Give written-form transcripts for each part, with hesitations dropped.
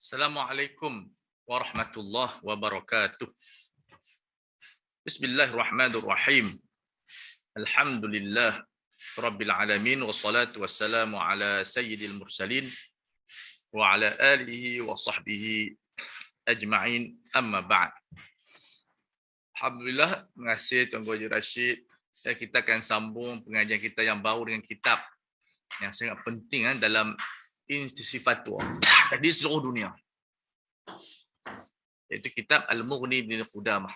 Assalamualaikum warahmatullahi wabarakatuh. Bismillahirrahmanirrahim. Alhamdulillah rabbil alamin wassalatu wassalamu ala sayyidil mursalin wa ala alihi wa sahbihi ajma'in, amma ba'd. Alhamdulillah, terima kasih Tuan Guru Haji Rashid. Kita akan sambung pengajian kita yang baru dengan kitab yang sangat penting dalam institusi fatwa di seluruh dunia, iaitu kitab Al-Mughni bin Qudamah.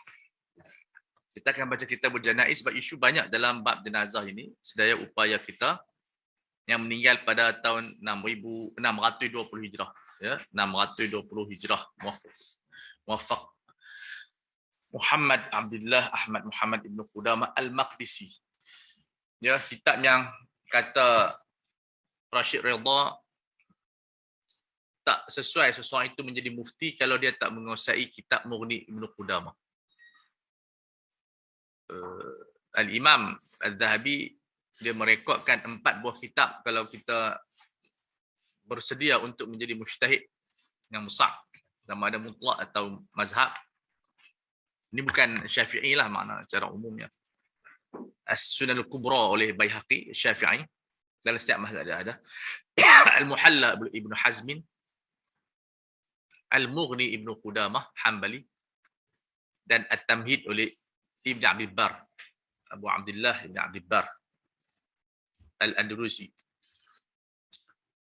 Kita akan baca kitab Janaiz sebab isu banyak dalam bab jenazah ini. Sedaya upaya kita yang meninggal pada tahun 620 Hijrah, ya, 620 Hijrah muwafaq Muhammad Abdullah Ahmad Muhammad ibn Qudamah Al-Maqdisi. Ya, kitab yang kata Rashid Ridha tak sesuai seseorang itu menjadi mufti kalau dia tak menguasai kitab Mughni Ibn Qudamah. Al-Imam Al-Zahabi dia merekodkan 4 buah kitab kalau kita bersedia untuk menjadi mujtahid yang besar, sama ada mutlak atau mazhab. Ini bukan Syafi'i lah makna secara umumnya. As-Sunan Al-Kubra oleh Baihaqi, Syafi'i. Dalam setiap mazhab ada. Al-Muhalla Ibn Hazmin, Al-Mughni Ibn Qudamah Hanbali, dan At-Tamhid oleh Ibn Abdul Bar, Abu Abdullah Ibn Abdul Bar Al-Andalusi.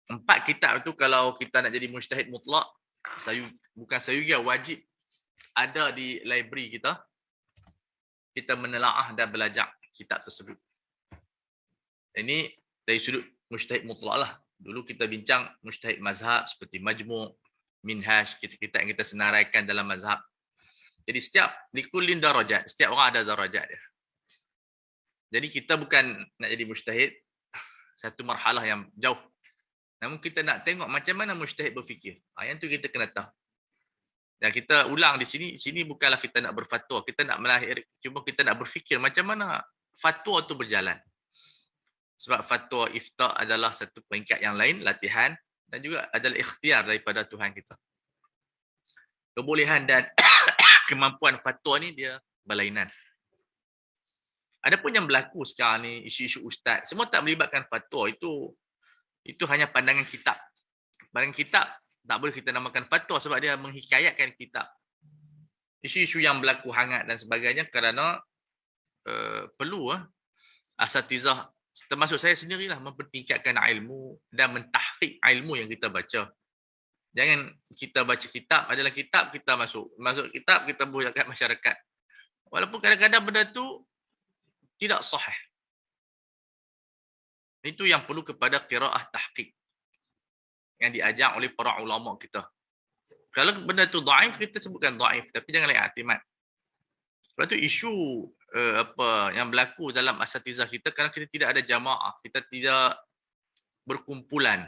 4 kitab itu kalau kita nak jadi mujtahid mutlak, bukan sayuga, wajib ada di library kita. Kita menelaah dan belajar kitab tersebut. Ini dari sudut mujtahid mutlak lah. Dulu kita bincang mujtahid mazhab seperti Majmu', Minhaj, kitab yang kita senaraikan dalam mazhab. Jadi setiap likullin darajat, setiap orang ada darajat dia. Jadi kita bukan nak jadi mujtahid satu marhalah yang jauh. Namun kita nak tengok macam mana mujtahid berfikir. Yang tu kita kena tahu. Dan kita ulang di sini bukanlah kita nak berfatwa, kita nak cuma kita nak berfikir macam mana fatwa tu berjalan. Sebab fatwa ifta adalah satu peringkat yang lain, latihan, dan juga adalah ikhtiar daripada Tuhan kita. Kebolehan dan kemampuan fatwa ni dia berlainan. Adapun yang berlaku sekarang ni, isu-isu ustaz, semua tak melibatkan fatwa, itu hanya pandangan kitab. Pandangan kitab tak boleh kita namakan fatwa sebab dia menghikayatkan kitab. Isu-isu yang berlaku hangat dan sebagainya kerana perlu asatizah, termasuk saya sendirilah, mempertingkatkan ilmu dan mentahqiq ilmu yang kita baca. Jangan kita baca kitab, adalah kitab kita masuk kitab kita buat kat masyarakat. Walaupun kadang-kadang benda tu tidak sahih. Itu yang perlu kepada qiraah tahqiq yang diajar oleh para ulama kita. Kalau benda tu dhaif, kita sebutkan dhaif, tapi janganlah i'timad. Sebab tu isu apa yang berlaku dalam asatizah kita, kerana kita tidak ada jamaah, kita tidak berkumpulan.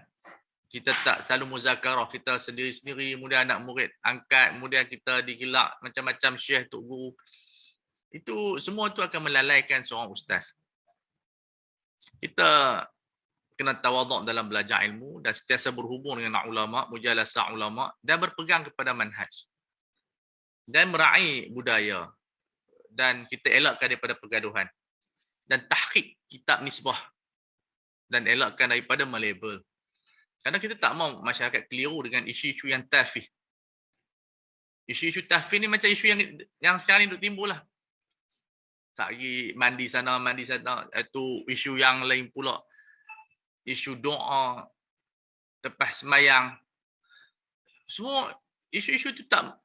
Kita tak selalu muzakarah, kita sendiri-sendiri, kemudian anak murid angkat, kemudian kita digelak macam-macam syekh, tok guru. Itu semua tu akan melalaikan seorang ustaz. Kita kena tawaduk dalam belajar ilmu dan sentiasa berhubung dengan ulama, mujalasah ulama, dan berpegang kepada manhaj. Dan meraih budaya. Dan kita elakkan daripada pergaduhan. Dan tahqiq kitab nisbah. Dan elakkan daripada melabel. Kerana kita tak mahu masyarakat keliru dengan isu-isu yang tafih. Isu-isu tafih ni macam isu yang sekarang ni duk timbul lah. Sehari mandi sana, itu isu yang lain pula. Isu doa lepas sembahyang. Semua isu-isu tu tak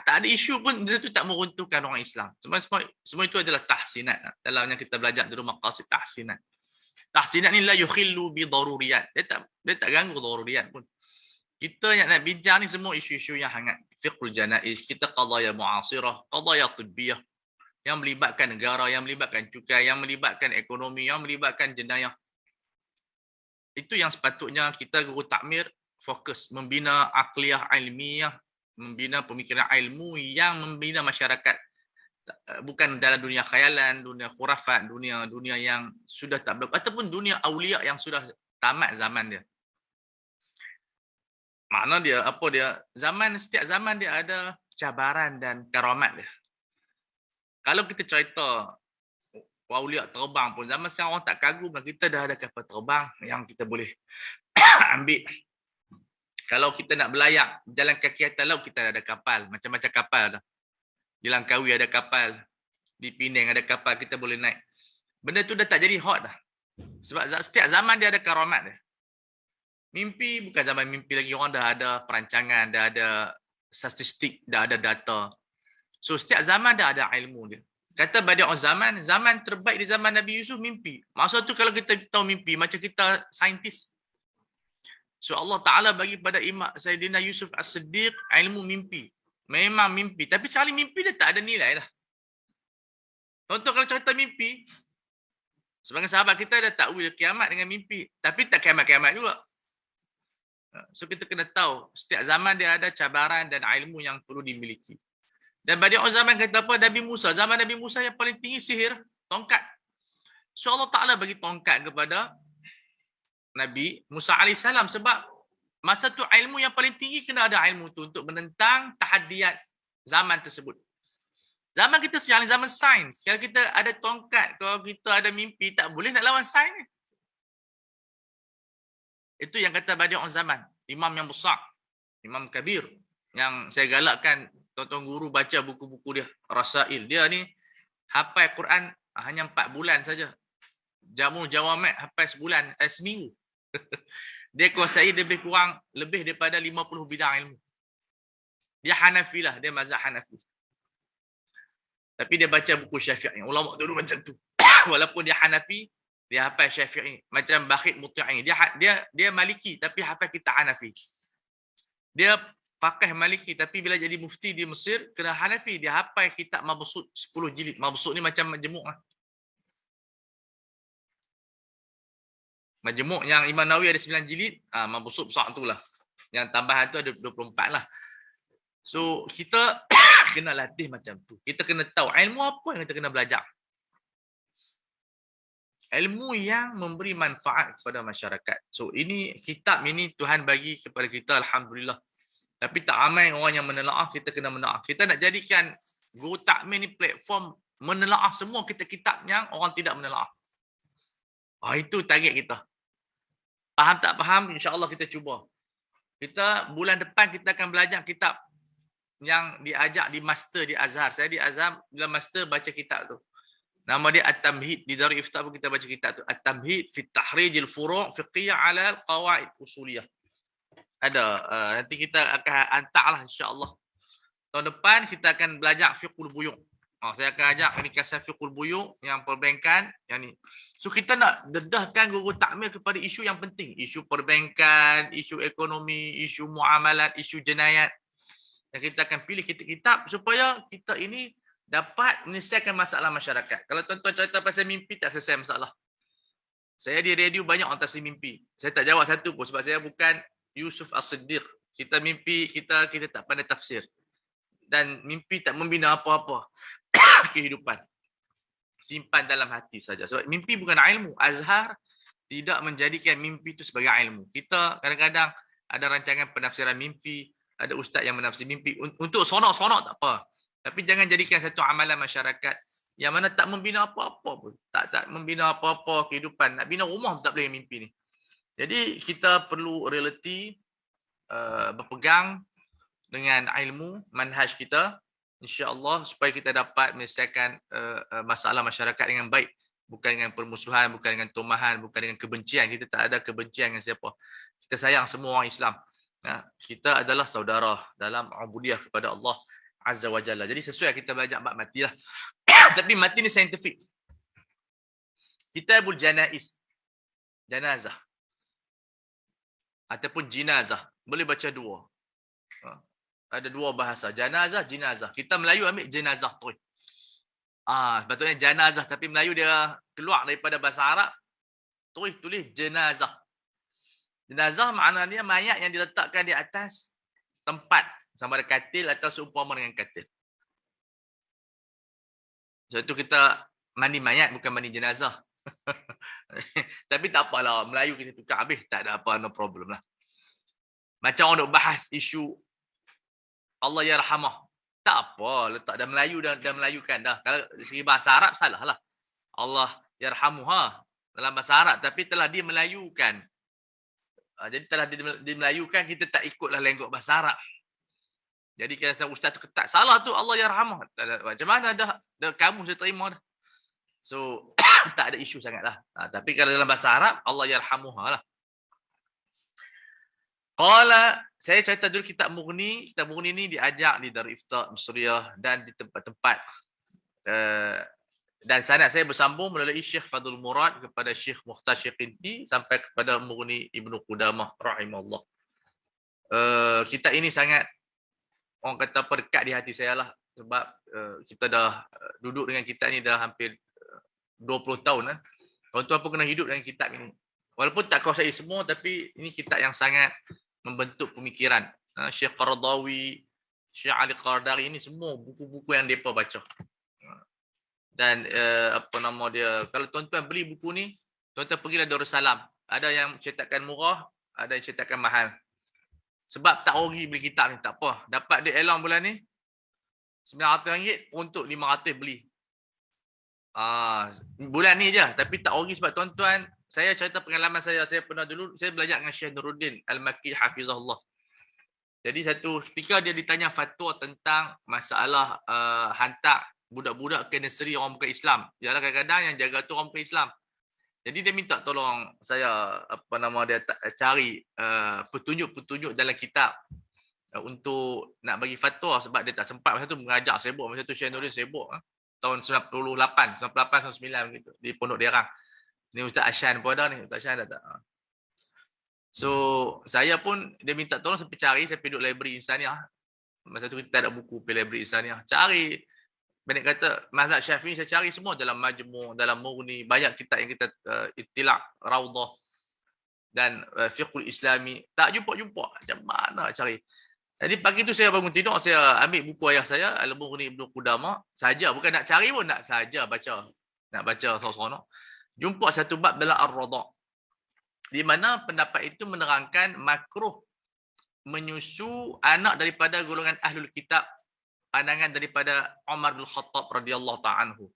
ada isu pun, dia tu tak meruntuhkan orang Islam. Semua itu adalah tahsinat. Dalam yang kita belajar dulu maqasid tahsinat. Tahsinat ni la yukhillu bi daruriyat. Dia tak ganggu daruriyat pun. Kita yang nak bincang ni semua isu-isu yang hangat. Fiqhul janaiz, kita qadaya mu'asirah, qadaya tibbiyah, yang melibatkan negara, yang melibatkan cukai, yang melibatkan ekonomi, yang melibatkan jenayah. Itu yang sepatutnya kita guru takmir fokus membina akliyah ilmiah, membina pemikiran ilmu yang membina masyarakat. Bukan dalam dunia khayalan, dunia khurafat, dunia yang sudah tak berlaku, ataupun dunia awliya yang sudah tamat zaman dia. Makna dia, apa dia? Setiap zaman dia ada cabaran dan karamat dia. Kalau kita cerita Aulia terbang pun, zaman sekarang orang tak kagum lah. Kita dah ada kapal terbang yang kita boleh ambil. Kalau kita nak belayak, jalan kaki atas laut, kita ada kapal. Macam-macam kapal dah. Di Langkawi ada kapal. Di Penang ada kapal, kita boleh naik. Benda tu dah tak jadi hot dah. Sebab setiap zaman dia ada karamat dia. Mimpi bukan zaman mimpi lagi. Orang dah ada perancangan, dah ada statistik, dah ada data. So setiap zaman dah ada ilmu dia. Kata Badi'ul Zaman, zaman terbaik di zaman Nabi Yusuf mimpi. Maksud tu kalau kita tahu mimpi, macam kita saintis. So Allah Ta'ala bagi pada Imam Sayyidina Yusuf As-Siddiq ilmu mimpi. Memang mimpi. Tapi sekali mimpi dia tak ada nilai lah. Contoh kalau cerita mimpi, sebagai sahabat kita dah takwil kiamat dengan mimpi. Tapi tak kiamat-kiamat juga. So kita kena tahu, setiap zaman dia ada cabaran dan ilmu yang perlu dimiliki. Dan Badi'ul Zaman kata apa? Nabi Musa. Zaman Nabi Musa yang paling tinggi sihir, tongkat. So Allah Ta'ala bagi tongkat kepada Nabi Musa AS. Sebab masa tu ilmu yang paling tinggi kena ada ilmu tu untuk menentang tahadiat zaman tersebut. Zaman kita sekarang zaman sains. Kalau kita ada tongkat, kalau kita ada mimpi, tak boleh nak lawan sains. Itu yang kata Badi'ul Zaman. Imam yang besar. Imam Kabir. Yang saya galakkan tuan-tuan guru baca buku-buku dia. Rasail. Dia ni hafal Quran hanya 4 bulan saja. Jamul Jawamat hafal seminggu. Dia kuasai lebih kurang lebih daripada 50 bidang ilmu. Dia Hanafi lah. Dia mazhab Hanafi. Tapi dia baca buku Syafi'i. Ulama dulu macam tu. Walaupun dia Hanafi, dia hafal Syafi'i. Macam Bakhit Muti'i. Dia Maliki tapi hafal kitab Hanafi. Dia faqih Maliki tapi bila jadi mufti di Mesir kena Hanafi. Dia hafal kitab Mabsut 10 jilid. Mabsut ni macam majmuk lah. Majmuk yang Imam Nawawi ada 9 jilid, Mabsut besar tu lah. Yang tambahan tu ada 24 lah. So kita kena latih macam tu. Kita kena tahu ilmu apa yang kita kena belajar. Ilmu yang memberi manfaat kepada masyarakat. So ini kitab ini Tuhan bagi kepada kita, alhamdulillah. Tapi tak ramai orang yang menelaah, kita kena menelaah. Kita nak jadikan Guru Takmin ni platform menelaah semua kitab-kitab yang orang tidak menelaah. Itu target kita. Faham tak faham? InsyaAllah kita cuba. Kita bulan depan kita akan belajar kitab yang diajak di master di Azhar. Saya di Azhar, bila master baca kitab tu. Nama dia At-Tamhid. Di Darul Ifta pun kita baca kitab tu. At-Tamhid fi tahrijil furu' fiqhiyah ala al-qawaid usuliyah. Ada. Nanti kita akan hantarlah insya-Allah. Tahun depan kita akan belajar fiqhul buyu'. Saya akan ajak ini kasar fiqhul buyu' yang perbankan yang ni. So kita nak dedahkan guru takmil kepada isu yang penting, isu perbankan, isu ekonomi, isu muamalat, isu jenayat. Dan kita akan pilih kitab-kitab supaya kita ini dapat menyelesaikan masalah masyarakat. Kalau tuan-tuan cerita pasal mimpi tak selesai masalah. Saya di radio banyak orang tafsir mimpi. Saya tak jawab satu pun sebab saya bukan Yusuf As-Siddiq. Kita mimpi, kita tak pandai tafsir. Dan mimpi tak membina apa-apa kehidupan. Simpan dalam hati saja. Sebab mimpi bukan ilmu. Azhar tidak menjadikan mimpi itu sebagai ilmu. Kita kadang-kadang ada rancangan penafsiran mimpi, ada ustaz yang menafsir mimpi. Untuk sonok-sonok tak apa. Tapi jangan jadikan satu amalan masyarakat yang mana tak membina apa-apa pun. Tak membina apa-apa kehidupan. Nak bina rumah pun tak boleh mimpi ni. Jadi kita perlu realiti, berpegang dengan ilmu, manhaj kita. InsyaAllah supaya kita dapat menyelesaikan masalah masyarakat dengan baik. Bukan dengan permusuhan, bukan dengan tomahan, bukan dengan kebencian. Kita tak ada kebencian dengan siapa. Kita sayang semua orang Islam. Kita adalah saudara dalam ubudiyah kepada Allah Azza wa Jalla. Jadi sesuai kita belajar bab mati lah. Tapi mati ni saintifik. Kitabul Janaiz. Janazah. Ataupun jinazah. Boleh baca dua. Ada dua bahasa. Janazah, jinazah. Kita Melayu ambil jenazah tu. Sepatutnya janazah. Tapi Melayu dia keluar daripada bahasa Arab. Tulis jenazah. Jenazah maknanya mayat yang diletakkan di atas tempat. Sama ada katil atau seumpama dengan katil. Sebab itu kita mandi mayat bukan mandi jenazah. Tapi tak apalah. Melayu kita tukar habis. Tak ada apa, no problem lah. Macam orang nak bahas isu Allah yarhamah. Tak apa, letak dah Melayu dah melayukan dah. Kalau dari segi bahasa Arab salahlah. Allah yarhamuha dalam bahasa Arab tapi telah dia melayukan. Jadi telah dia melayukan, kita tak ikutlah lenggok bahasa Arab. Jadi kalau ustaz tu ketat, salah tu Allah yarhamah. Macam mana dah kamu saya terima dah. So tak ada isu sangatlah. Tapi kalau dalam bahasa Arab Allah yarhamuha lah. Qala, saya cerita dulu kitab Mughni. Kitab Mughni ni diajak di Darul Ifta Suriah dan di tempat-tempat. Dan sanad saya bersambung melalui Syekh Fadul Murad kepada Syekh Mukhtar Syiqinti sampai kepada Mughni Ibnu Qudamah rahimahullah. Kitab ini sangat orang kata dekat di hati saya lah. Sebab kita dah duduk dengan kitab ni dah hampir 20 tahun. Tuan-tuan pun kena hidup dengan kitab ini. Walaupun tak kuasai semua, tapi ini kitab yang sangat membentuk pemikiran. Syekh Qaradawi, Syekh Ali Qardari, ini semua buku-buku yang mereka baca. Dan apa nama dia, kalau tuan-tuan beli buku ni, tuan-tuan pergilah Darussalam. Ada yang cetakan murah, ada yang cetakan mahal. Sebab tak rugi beli kitab ni, tak apa. Dapat duit elang bulan ni, RM900 untuk RM500 beli. Bulan ni je, tapi tak rugi sebab tuan-tuan, saya cerita pengalaman saya pernah dulu, saya belajar dengan Syekh Nuruddin Al-Makki Hafizahullah. Jadi satu ketika dia ditanya fatwa tentang masalah hantar budak-budak ke nursery orang bukan Islam. Yalah kadang-kadang yang jaga tu orang bukan Islam. Jadi dia minta tolong saya cari petunjuk-petunjuk dalam kitab untuk nak bagi fatwa sebab dia tak sempat masa tu mengajar sibuk. Masa tu Syekh Nuruddin sibuk tahun 98, 99 begitu di Pondok Derang. Ni Ustaz Ashan pun ada ni, Ustaz Ashan ada tak? So, saya pun dia minta tolong saya cari, saya pergi duduk library Insaniah. Masa tu kita ada buku pergi library Insaniah. Cari. Banyak kata mazhab Syafi'i saya cari semua dalam Majmu', dalam Mughni, banyak kitab yang kita Ittilaq, Raudhah dan Fiqhul Islami. Tak jumpa-jumpa. Macam mana cari? Jadi pagi tu saya bangun tidur, saya ambil buku ayah saya, Al-Mughni Ibnu Qudamah, saja bukan nak cari pun, nak saja baca. Nak baca seronok. Jumpa satu bab dalam Ar-Radha'. Di mana pendapat itu menerangkan makruh menyusu anak daripada golongan Ahlul Kitab, pandangan daripada Umar bin Khattab radhiyallahu ta'ala anhu.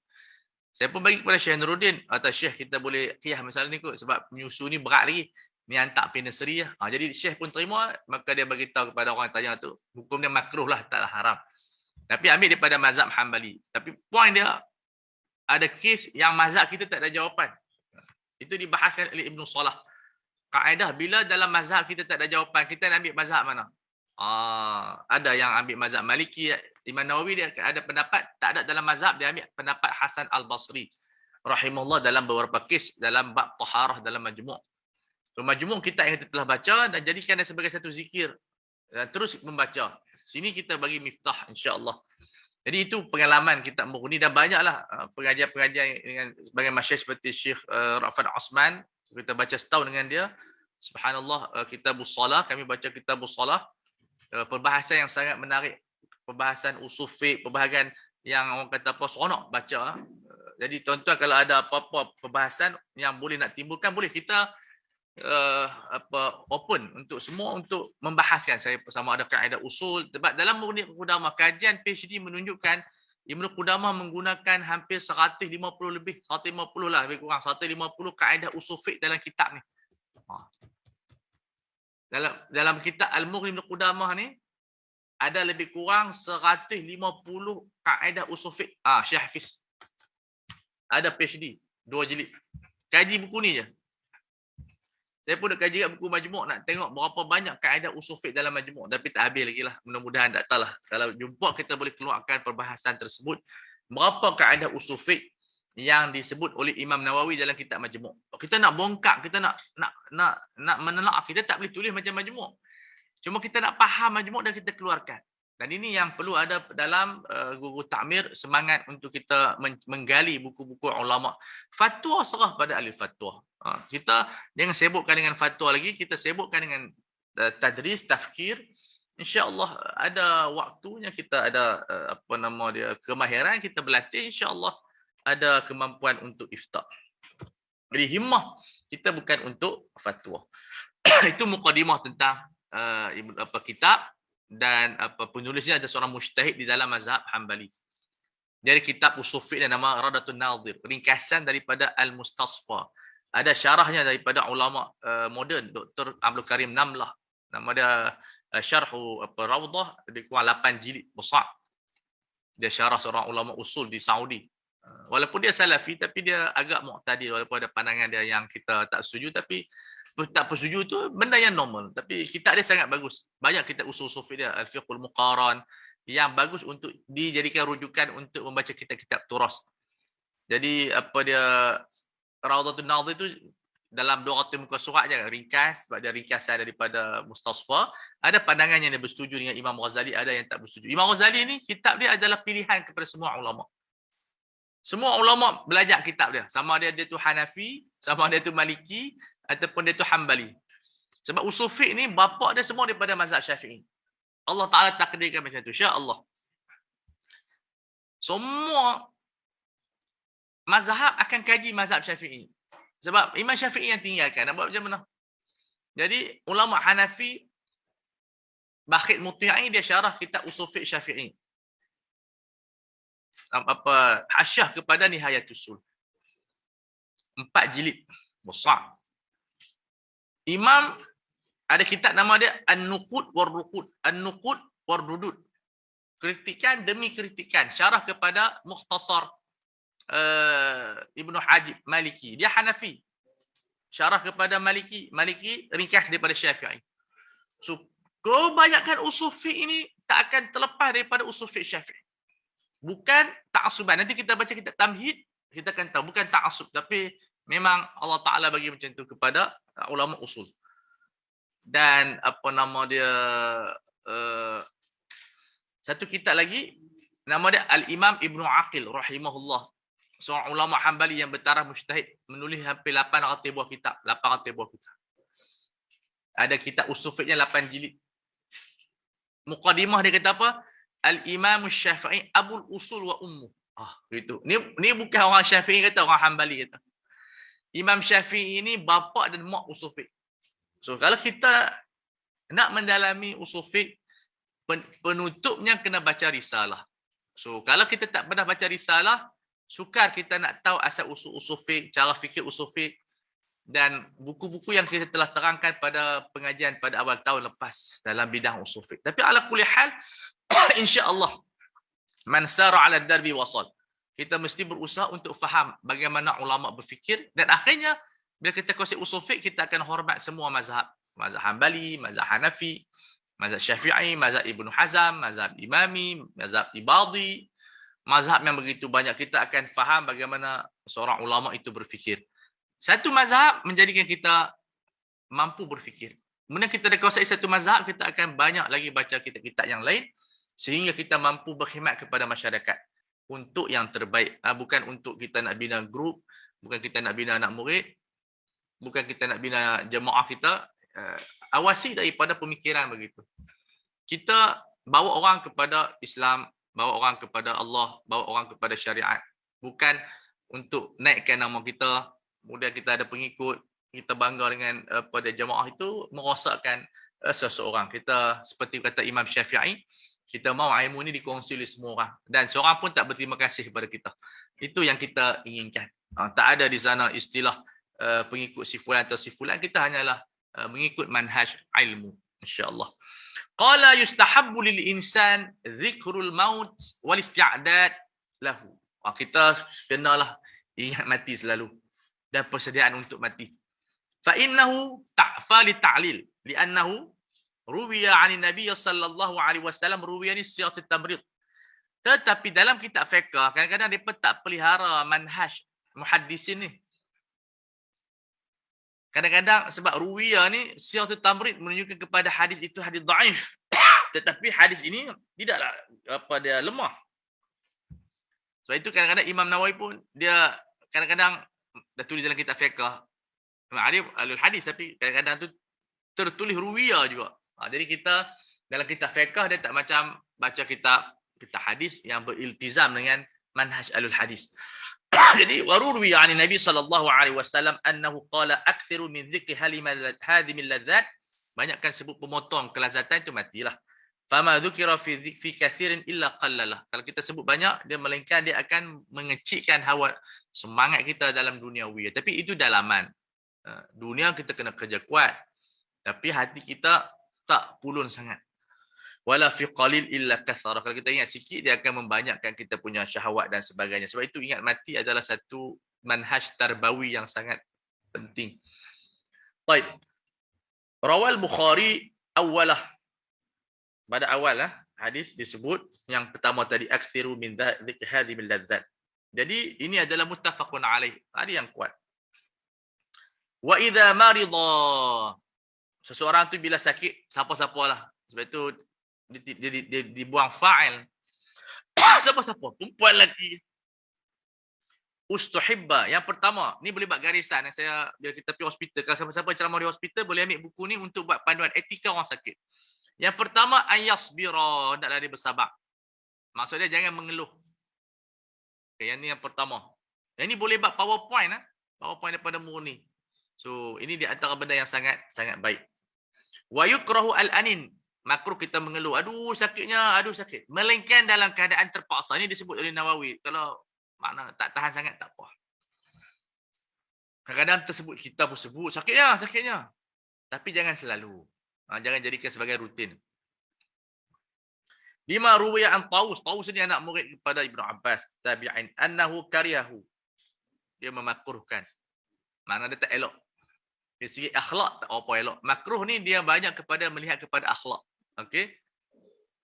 Saya pun bagi kepada Syekh Nuruddin, kata Syekh kita boleh qiyah masalah ni kot sebab menyusu ni berat lagi. Ni hantar pergi nursery lah. Jadi Syekh pun terima, maka dia bagi tahu kepada orang yang tanya tu, hukum dia makruh lah, taklah haram. Tapi ambil daripada mazhab Hanbali. Tapi poin dia, ada kes yang mazhab kita tak ada jawapan. Itu dibahaskan oleh Ibnu Salah. Kaedah bila dalam mazhab kita tak ada jawapan, kita nak ambil mazhab mana? Ada yang ambil mazhab Maliki, Imam Nawawi dia ada pendapat, tak ada dalam mazhab, dia ambil pendapat Hasan Al-Basri rahimahullah dalam beberapa kes dalam bab taharah dalam Majmu'. So Majmu' kita yang kita telah baca dan jadikan dia sebagai satu zikir dan terus membaca. Sini kita bagi miftah insya-Allah. Jadi itu pengalaman kitab Mughni dan banyaklah pengajian-pengajian dengan sebagai masyayikh seperti Syekh Rafat Osman, kita baca setahun dengan dia. Subhanallah, Kitabus Shalah, kami baca Kitabus Shalah. Perbahasan yang sangat menarik, perbahasan usul fiqh, perbahasan yang orang kata apa seronok baca. Jadi tuan-tuan kalau ada apa-apa perbahasan yang boleh nak timbulkan, boleh kita open untuk semua untuk membahaskan. Saya sama ada kaedah usul sebab dalam Mughni Qudamah kajian PhD menunjukkan Ibnu Qudamah menggunakan hampir 150 lebih, 150 lah lebih kurang 150 kaedah usul fiqh dalam kitab ni. Dalam kitab Al-Mughni Ibnu Qudamah ni ada lebih kurang 150 kaedah usul fiqh. Syekh Hafiz ada PhD 2 jilid. Kaji buku ni je. Saya pun nak kaji kat buku Majmu' nak tengok berapa banyak kaedah usul fiqh dalam Majmu', tapi tak habis lagi lah. Mudah-mudahan tak tahulah. Kalau jumpa kita boleh keluarkan perbahasan tersebut. Berapa kaedah usul fiqh yang disebut oleh Imam Nawawi dalam kitab Majmu'. Kita nak bongkar, kita nak menelaah, kita tak boleh tulis macam Majmu'. Cuma kita nak faham Majmu' dan kita keluarkan. Dan ini yang perlu ada dalam guru takmir, semangat untuk kita menggali buku-buku ulama. Fatwa serah pada ahli fatwa. Kita jangan sibukkan dengan fatwa lagi, kita sibukkan dengan tadris, tafkir. InsyaAllah ada waktunya kita ada kemahiran, kita berlatih, insyaAllah ada kemampuan untuk iftar. Jadi himmah kita bukan untuk fatwa. Itu mukadimah tentang kitab, dan penulisnya ada seorang mujtahid di dalam mazhab Hambali. Jadi kitab usul fiqh dan nama Radatun Nadhir, ringkasan daripada Al-Mustasfa. Ada syarahnya daripada ulama moden, Dr. Abdul Karim Namlah. Nama dia Syarhu Rawdah, lebih kurang 8 jilid besar. Dia syarah seorang ulama usul di Saudi. Walaupun dia salafi, tapi dia agak mu'tadil, walaupun ada pandangan dia yang kita tak setuju, tapi tak setuju tu benda yang normal. Tapi kitab dia sangat bagus. Banyak kitab usul sufi dia, Al-Fiqhul Muqaran, yang bagus untuk dijadikan rujukan untuk membaca kitab-kitab turas. Jadi Rawdatul Nadhir itu dalam 200 muka surat je, ringkas, sebab dia ringkasan daripada Mustasfa. Ada pandangan yang dia bersetuju dengan Imam Ghazali, ada yang tak bersetuju. Imam Ghazali ni, kitab dia adalah pilihan kepada semua ulama. Semua ulama belajar kitab dia. Sama dia tu Hanafi, sama dia tu Maliki, ataupun dia tu Hambali. Sebab usul fiqh ni, bapa dia semua daripada mazhab Syafi'i. Allah Ta'ala takdirkan macam tu. InsyaAllah. Semua mazhab akan kaji mazhab Syafi'i. Sebab Imam Syafi'i yang tinggalkan. Nak buat macam mana? Jadi, ulama Hanafi, Bakhit Muti'i, dia syarah kitab usul fiqh Syafi'i. Hasyah kepada Nihayatus Sul. 4 jilid. Besar. Imam ada kitab nama dia An-Nuqud war-Ruqud. An-Nuqud war-Rudud. Kritikan demi kritikan. Syarah kepada Mukhtasar Ibnu Hajib Maliki. Dia Hanafi. Syarah kepada Maliki. Maliki ringkas daripada Syafi'i. So, kebanyakan usul fiqh ini tak akan terlepas daripada usul fiqh Syafi'i. Bukan ta'asuban. Nanti kita baca kitab Tamhid, kita akan tahu. Bukan ta'asub. Tapi memang Allah Ta'ala bagi macam tu kepada ulama usul. Dan satu kitab lagi, nama dia Al-Imam Ibnu Aqil rahimahullah, seorang ulama Hambali yang bertaraf mujtahid, menulis hampir 800 buah kitab. 800 buah kitab. Ada kitab usul fiqhnya 8 jilid. Muqaddimah dia kata apa? Al-Imam Syafi'i Abul Usul wa Ummu. Gitu. Ni bukan orang Syafi'i kata, orang Hambali kata. Imam Syafi'i ini bapa dan mak usul fiqh. So, kalau kita nak mendalami usul fiqh, penutupnya kena baca risalah. So, kalau kita tak pernah baca risalah, sukar kita nak tahu asal usul fiqh, cara fikir usul fiqh, dan buku-buku yang kita telah terangkan pada pengajian pada awal tahun lepas dalam bidang usul fiqh. Tapi ala kulli hal, insya-Allah, man sara 'ala darbi wasal. Kita mesti berusaha untuk faham bagaimana ulama berfikir, dan akhirnya bila kita kongsi usul fiqh, kita akan hormat semua mazhab. Mazhab Hambali, mazhab Hanafi, mazhab Syafi'i, mazhab Ibnu Hazm, mazhab Imami, mazhab Ibadi. Mazhab yang begitu banyak, kita akan faham bagaimana seorang ulama itu berfikir. Satu mazhab menjadikan kita mampu berfikir. Kemudian kita dah kuasai satu mazhab, kita akan banyak lagi baca kitab-kitab yang lain sehingga kita mampu berkhidmat kepada masyarakat untuk yang terbaik. Bukan untuk kita nak bina grup, bukan kita nak bina anak murid, bukan kita nak bina jemaah kita. Awasi daripada pemikiran begitu. Kita bawa orang kepada Islam, bawa orang kepada Allah, bawa orang kepada syariat. Bukan untuk naikkan nama kita, kemudian kita ada pengikut, kita bangga dengan pada jemaah itu, merosakkan seseorang. Kita seperti kata Imam Syafi'i, kita mahu ilmu ini dikongsi oleh semua orang. Dan seorang pun tak berterima kasih kepada kita. Itu yang kita inginkan. Tak ada di sana istilah pengikut si fulan atau si fulan. Kita hanyalah mengikut manhaj ilmu. InsyaAllah. Qala yustahabbu lil insan dhikrul maut wal isti'dad lahu. Kita kenalah ingat mati selalu dan persediaan untuk mati. Fa innahu ta'fa li ta'lil li'annahu ruwiya 'ani Nabi sallallahu alaihi wasallam ruwiyan siyatat tamrid. Tetapi dalam kitab fiqh kadang-kadang depa tak pelihara manhaj muhaddisin ni. Kadang-kadang sebab ruwiya ni siyatat tamrid menunjukkan kepada hadis itu hadis dhaif. Tetapi hadis ini tidaklah dia lemah. Sebab itu kadang-kadang Imam Nawawi pun dia kadang-kadang dah tulis dalam kitab fiqh. Ma'arif alul hadis, tapi kadang-kadang tu tertulis ruwiya juga. Jadi kita dalam kitab fiqh dia tak macam baca kitab hadis yang beriltizam dengan manhaj alul hadis. Jadi warurwi an Nabi sallallahu alaihi wasallam annahu qala akthiru min dhikri hadhimil ladzat Banyakkan sebut pemotong kelazatan itu matilah. Fama dzukira fi kathirin illa qallalah. Kalau kita sebut banyak, dia melainkan dia akan mengecilkan hawa semangat kita dalam duniawi. Tapi itu dalaman. Dunia kita kena kerja kuat. Tapi hati kita tak pulun sangat. Wala fi qalil illa kathara. Kalau kita ingat sikit, dia akan membanyakkan kita punya syahwat dan sebagainya. Sebab itu ingat mati adalah satu manhaj tarbawi yang sangat penting. Baik. Rawal Bukhari awalah. Pada awal hadis disebut yang pertama tadi akthiru min dzikri hadhimil ladzat. Jadi ini adalah muttafaqun alaih. Hadis yang kuat. Wa idza marida. Seseorang tu bila sakit, siapa-siapalah. Sebab itu dia dibuang fa'il. Siapa-siapa? Perempuan lelaki. Ustuhibba. Yang pertama, ni boleh buat garisan. Saya bila kita pergi hospital, kalau siapa-siapa ceramah di hospital boleh ambil buku ni untuk buat panduan etika orang sakit. Yang pertama, ayasbira, hendaklah dia bersabar. Maksudnya jangan mengeluh. Okay, yang ni yang pertama. Yang ni boleh buat PowerPoint. PowerPoint daripada murni. So, ini di antara benda yang sangat baik. Wa yukrahu al-anin. Makruh kita mengeluh. Aduh sakitnya, aduh sakit. Melainkan dalam keadaan terpaksa. Ini disebut oleh Nawawi. Kalau makna tak tahan sangat, tak apa. Kadang-kadang tersebut, kita pun sebut, sakitnya. Tapi jangan selalu. Jangan jadikan sebagai rutin. 5 ruwaya an Taus. Taus ini anak murid kepada Ibnu Abbas. Tabi'in. Annahu kariyahu. Dia memakruhkan. Makna dia tak elok. Dari segi akhlak, tak apa elok. Makruh ni dia banyak kepada melihat kepada akhlak. Okey?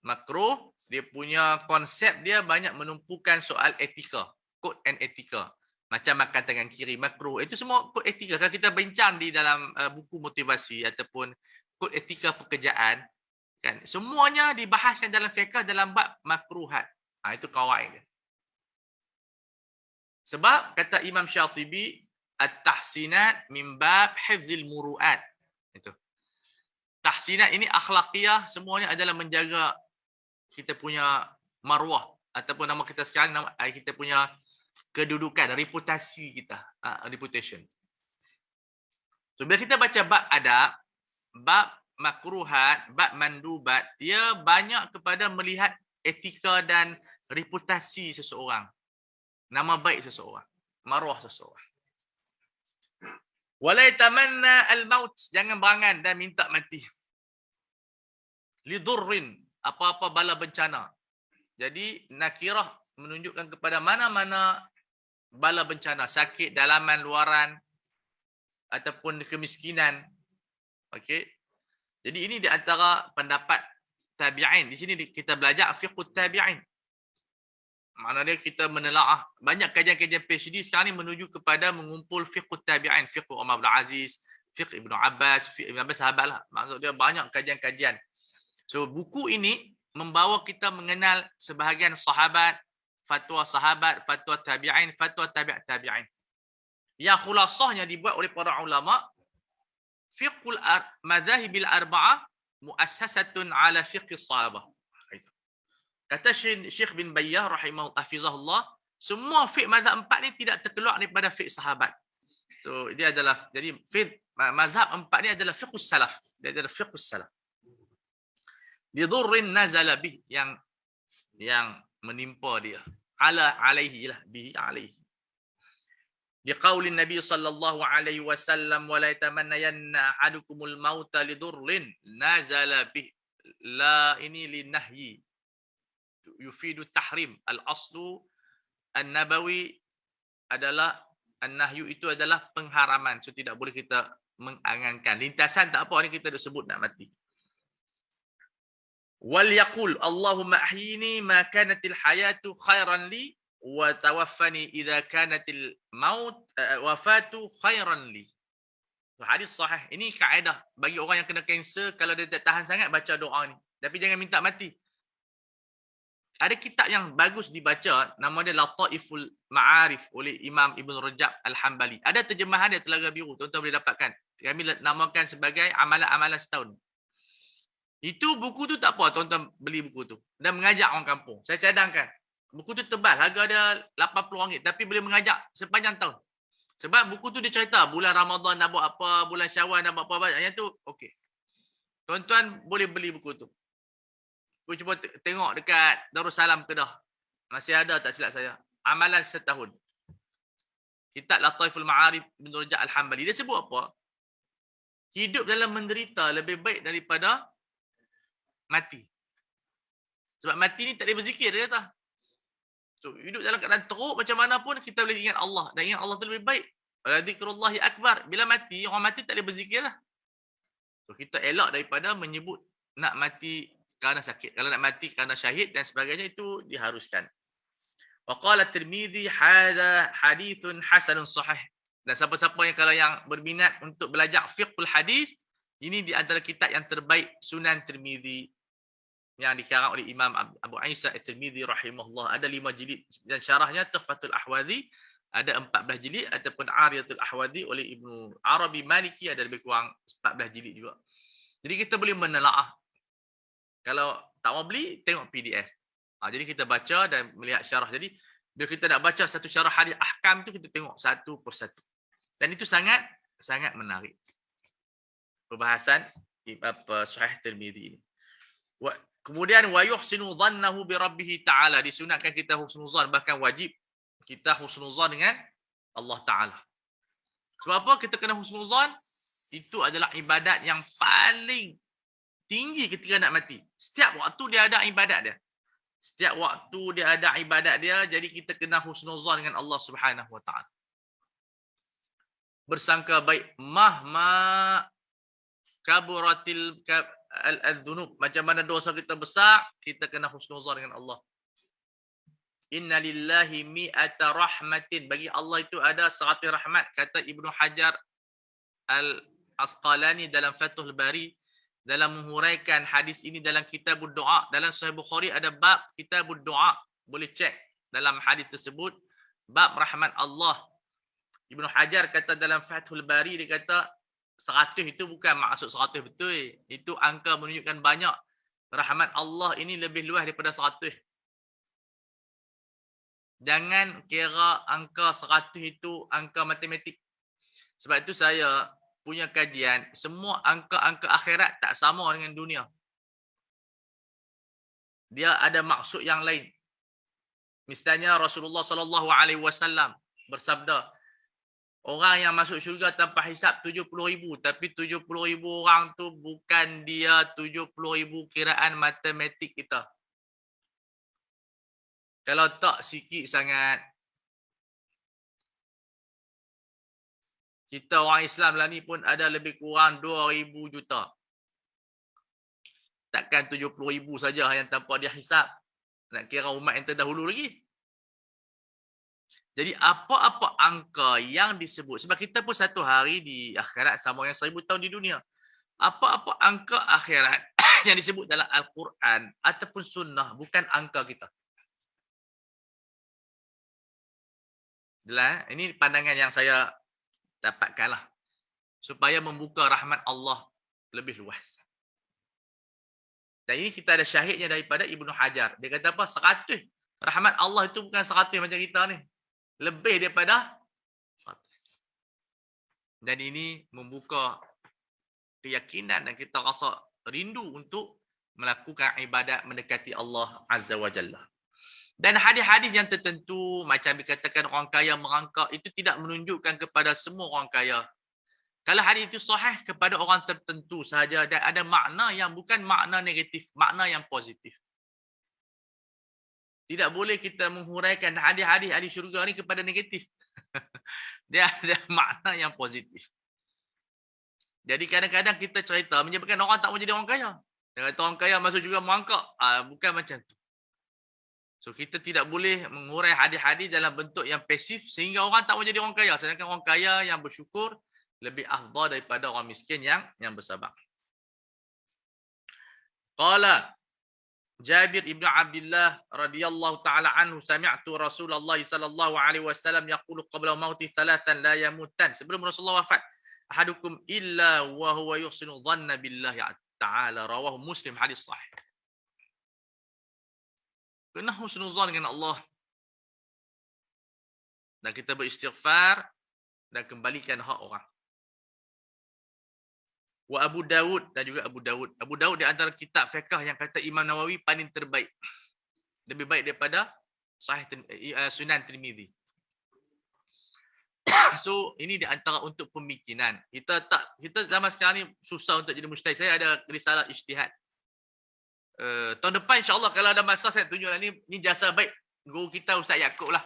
Makruh, dia punya konsep dia banyak menumpukan soal etika. Code and etika. Macam makan tangan kiri, makruh. Itu semua kod etika. Kalau kita bincang di dalam buku motivasi ataupun kod etika pekerjaan, kan, semuanya dibahaskan dalam fiqh dalam bab makruhat. Itu kawaid dia. Sebab kata Imam Syatibi, at-tahsinat min bab hifzil muru'at. Itu. Tahsinat ini akhlakiyah, semuanya adalah menjaga kita punya marwah ataupun nama kita sekarang, nama kita punya kedudukan, reputasi kita, reputation. So bila kita baca bab adab, bab makruhat, bab mandubat, dia banyak kepada melihat etika dan reputasi seseorang. Nama baik seseorang, maruah seseorang. Wala yatamanna al-maut, jangan berangan dan minta mati. Lidurrin, apa-apa bala bencana. Jadi nakirah menunjukkan kepada mana-mana bala bencana, sakit dalaman luaran ataupun kemiskinan. Okey. Jadi ini di antara pendapat tabi'in. Di sini kita belajar fiqh tabi'in. Maknanya kita menelaah banyak kajian-kajian PhD sekarang ni menuju kepada mengumpul fiqh tabi'in, fiqh Umar bin Aziz, fiqh Ibnu Abbas, fiqh Ibnu Abbas sahabatlah. Maksud dia banyak kajian-kajian. So buku ini membawa kita mengenal sebahagian sahabat, fatwa sahabat, fatwa tabi'in, fatwa tabi'in. Yang khulasahnya dibuat oleh para ulama, fiqhul madzahibil arba'ah muassasatun ala fiqh sahabah. Kata Syekh bin Bayyah rahimahullah, semua fiqh mazhab 4 ni tidak terkeluar daripada fiqh sahabat. So dia adalah, jadi fiqh mazhab 4 ni adalah fiqh salaf. Dia adalah fiqh salaf. Lidurrin nazala bih, yang menimpa dia. Alaihi lah, bihi alaihi. Di qaulin Nabi sallallahu alaihi wasallam, wala yatamannayanna ahadukumul mauta lidurrin nazala bih. La ini linahyi. Yufidu tahrim. Al-aslu an-nabawi adalah an-nahyu itu adalah pengharaman. So tidak boleh kita mengangankan. Lintasan tak apa ni kita dah sebut nak mati. Wal yaqul Allahumma ahyini ma kanatil hayatu khairan li wa tawaffani idza kanatil maut wafatu khairan li. Hadis sahih. Ini kaedah bagi orang yang kena kanser, kalau dia tak tahan sangat baca doa ni. Tapi jangan minta mati. Ada kitab yang bagus dibaca, nama dia Lataiful Ma'arif oleh Imam Ibn Rajab Al-Hambali. Ada terjemahan dia Telaga Biru, tuan-tuan boleh dapatkan. Kami namakan sebagai amalan-amalan setahun. Itu buku tu tak apa, tuan-tuan beli buku tu dan mengajak orang kampung. Saya cadangkan. Buku tu tebal, harga dia RM80 tapi boleh mengajak sepanjang tahun. Sebab buku tu dia cerita bulan Ramadan nak buat apa, bulan Syawal nak buat apa, yang tu okey. Tuan-tuan boleh beli buku tu. Kau cuba tengok dekat Darussalam Kedah. Masih ada tak silap saya. Amalan setahun. Kitab Lataiful Ma'arif Ibn Rajab Al-Hambali. Dia sebut apa? Hidup dalam menderita lebih baik daripada mati. Sebab mati ni tak boleh berzikir, dia kata. So, hidup dalam keadaan teruk macam mana pun kita boleh ingat Allah. Dan ingat Allah tu lebih baik. Wala dzikrullahi akbar. Bila mati, orang mati tak boleh berzikir lah. So, kita elak daripada menyebut nak mati kerana sakit. Kalau nak mati kerana syahid dan sebagainya, itu diharuskan. Wa qala Tirmizi hadha hadithun hasanun sahih. Dan siapa-siapa yang kalau yang berminat untuk belajar fiqhul hadis, ini di antara kitab yang terbaik Sunan Tirmizi yang dikarang oleh Imam Abu Isa At-Tirmizi rahimahullah. Ada 5 jilid dan syarahnya Tuhfatul Ahwazi ada 14 jilid ataupun Ariyatul Ahwazi oleh Ibnu Arabi Maliki ada lebih kurang 14 jilid juga. Jadi kita boleh menelaah. Kalau tak mau beli, tengok PDF. Jadi kita baca dan melihat syarah. Jadi bila kita nak baca satu syarah hadis ahkam tu, kita tengok satu persatu. Dan itu sangat menarik. Perbahasan Sahih Tirmizi ini. Kemudian wa yuhsinu dhannahu bi rabbih ta'ala. Disunatkan kita husnuzan, bahkan wajib kita husnuzan dengan Allah Ta'ala. Sebab apa kita kena husnuzan? Itu adalah ibadat yang paling tinggi ketika nak mati. Setiap waktu dia ada ibadat dia. Setiap waktu dia ada ibadat dia, jadi kita kena husnuzan dengan Allah Subhanahu Wa Ta'ala. Bersangka baik mahma kaburatil al-dhunub. Macam mana dosa kita besar, kita kena husnuzan dengan Allah. Inna lillahi mi'ata rahmatin. Bagi Allah itu ada 100 rahmat. Kata Ibnu Hajar Al-Asqalani dalam Fathul Bari, dalam menghuraikan hadis ini dalam kitabud doa. Dalam Sahih Bukhari ada bab kitabud doa. Boleh cek dalam hadis tersebut. Bab rahmat Allah. Ibnu Hajar kata dalam Fathul Bari, dia kata 100 itu bukan maksud 100 betul. Itu angka menunjukkan banyak. Rahmat Allah ini lebih luas daripada 100. Jangan kira angka 100 itu angka matematik. Sebab itu saya punya kajian, semua angka-angka akhirat tak sama dengan dunia. Dia ada maksud yang lain. Misalnya Rasulullah SAW bersabda, orang yang masuk syurga tanpa hisap 70,000, tapi 70,000 orang tu bukan dia 70,000 kiraan matematik kita. Kalau tak sikit sangat. Kita orang Islam lah ni pun ada lebih kurang 2,000 juta. Takkan 70,000 saja yang tanpa dia hisap. Nak kira umat yang terdahulu lagi. Jadi apa-apa angka yang disebut. Sebab kita pun satu hari di akhirat sama yang 1,000 tahun di dunia. Apa-apa angka akhirat yang disebut dalam Al-Quran ataupun sunnah bukan angka kita. Jelas? Ini pandangan yang saya dapatkanlah. Supaya membuka rahmat Allah lebih luas. Dan ini kita ada syahidnya daripada Ibnu Hajar. Dia kata apa? 100. Rahmat Allah itu bukan 100 macam kita ni. Lebih daripada 100. Dan ini membuka keyakinan dan kita rasa rindu untuk melakukan ibadat mendekati Allah Azza wa Jalla. Dan hadis-hadis yang tertentu macam dikatakan orang kaya merangkak itu tidak menunjukkan kepada semua orang kaya. Kalau hadis itu sahih kepada orang tertentu sahaja dan ada makna yang bukan makna negatif, makna yang positif. Tidak boleh kita menghuraikan hadis-hadis ahli syurga ni kepada negatif. Dia ada makna yang positif. Jadi kadang-kadang kita cerita menyebabkan orang tak mau jadi orang kaya. Dia kata orang kaya masuk syurga merangkak. Bukan macam tu. So kita tidak boleh mengurai hadis-hadis dalam bentuk yang pasif sehingga orang tak mau jadi orang kaya. Sedangkan orang kaya yang bersyukur lebih afdal daripada orang miskin yang bersabar. Qala Jabir ibn Abdullah radhiyallahu taala anhu sami'tu Rasulullah sallallahu alaihi wasallam yaqulu qabla mauti thalathan la yamutan. Sebelum Rasulullah wafat, ahadukum illa wa huwa yuhsinu dhanna billahi ta'ala. Rawahu Muslim, hadis sahih. Kena husnuzan dengan Allah. Dan kita beristighfar dan kembalikan hak orang. Wa Abu Dawud dan juga Abu Dawud. Abu Dawud di antara kitab fiqh yang kata Imam Nawawi paling terbaik. Lebih baik daripada Sunan Tirmizi. So ini di antara untuk pemikiran. Kita zaman sekarang ni susah untuk jadi mujtahid. Saya ada risalah ijtihad. Tahun depan insya-Allah kalau ada masa saya tunjuklah ni jasa baik guru kita Ustaz Yaakob lah.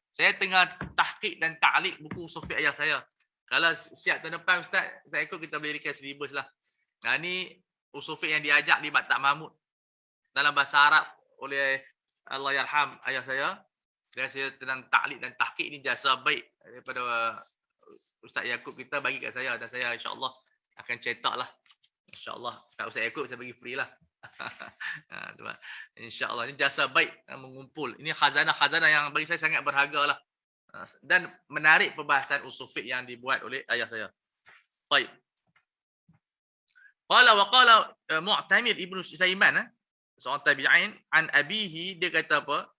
Saya tengah tahqiq dan ta'liq buku usul fiqh ayah saya. Kalau siap tahun depan Ustaz Yaakob kita boleh dirikan syllabus lah. Nah ni usul fiqh yang diajak di Maktab Mahmud dalam bahasa Arab oleh Allahyarham ayah saya. Dan saya tentang ta'liq dan tahqiq ni jasa baik daripada Ustaz Yaakob kita bagi kat saya dan saya insya-Allah akan cetak lah. InsyaAllah. Kat Ustaz Yaakob saya bagi free lah. InsyaAllah. Ini jasa baik mengumpul. Ini khazanah-khazanah yang bagi saya sangat berharga lah. Dan menarik perbahasan usul fiqh yang dibuat oleh ayah saya. Baik. Qala wa qala Mu'tamir Ibn Sulaiman, seorang tabi'in, an abihi, dia kata apa?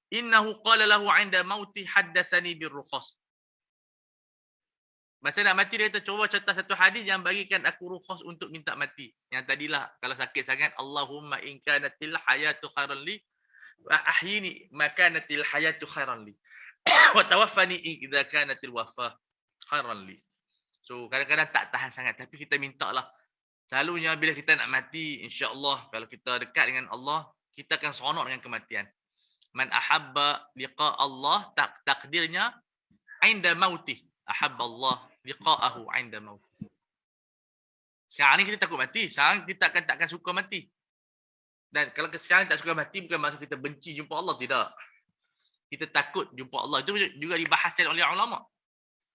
Innahu qala lahu 'inda mauti haddatsani birrukhas. Masa nak mati dia kata cuba cerita satu hadis yang bagikan aku rukhas untuk minta mati. Yang tadilah kalau sakit sangat Allahumma in kanatil hayatu khairan li wa ahyini ma kanatil hayatu khairan li wa tawaffani idza kanatil wafa khairan li. So kadang-kadang tak tahan sangat tapi kita mintalah. Selalunya bila kita nak mati insya-Allah kalau kita dekat dengan Allah kita akan seronok dengan kematian. Man ahabba liqa Allah takdirnya inda mautih. Ahabba Allah liqa'ahu 'inda maut. Sekarang ni kita takut mati. Sekarang kita takkan suka mati. Dan kalau sekarang tak suka mati bukan maksud kita benci jumpa Allah, tidak. Kita takut jumpa Allah. Itu juga dibahaskan oleh ulama.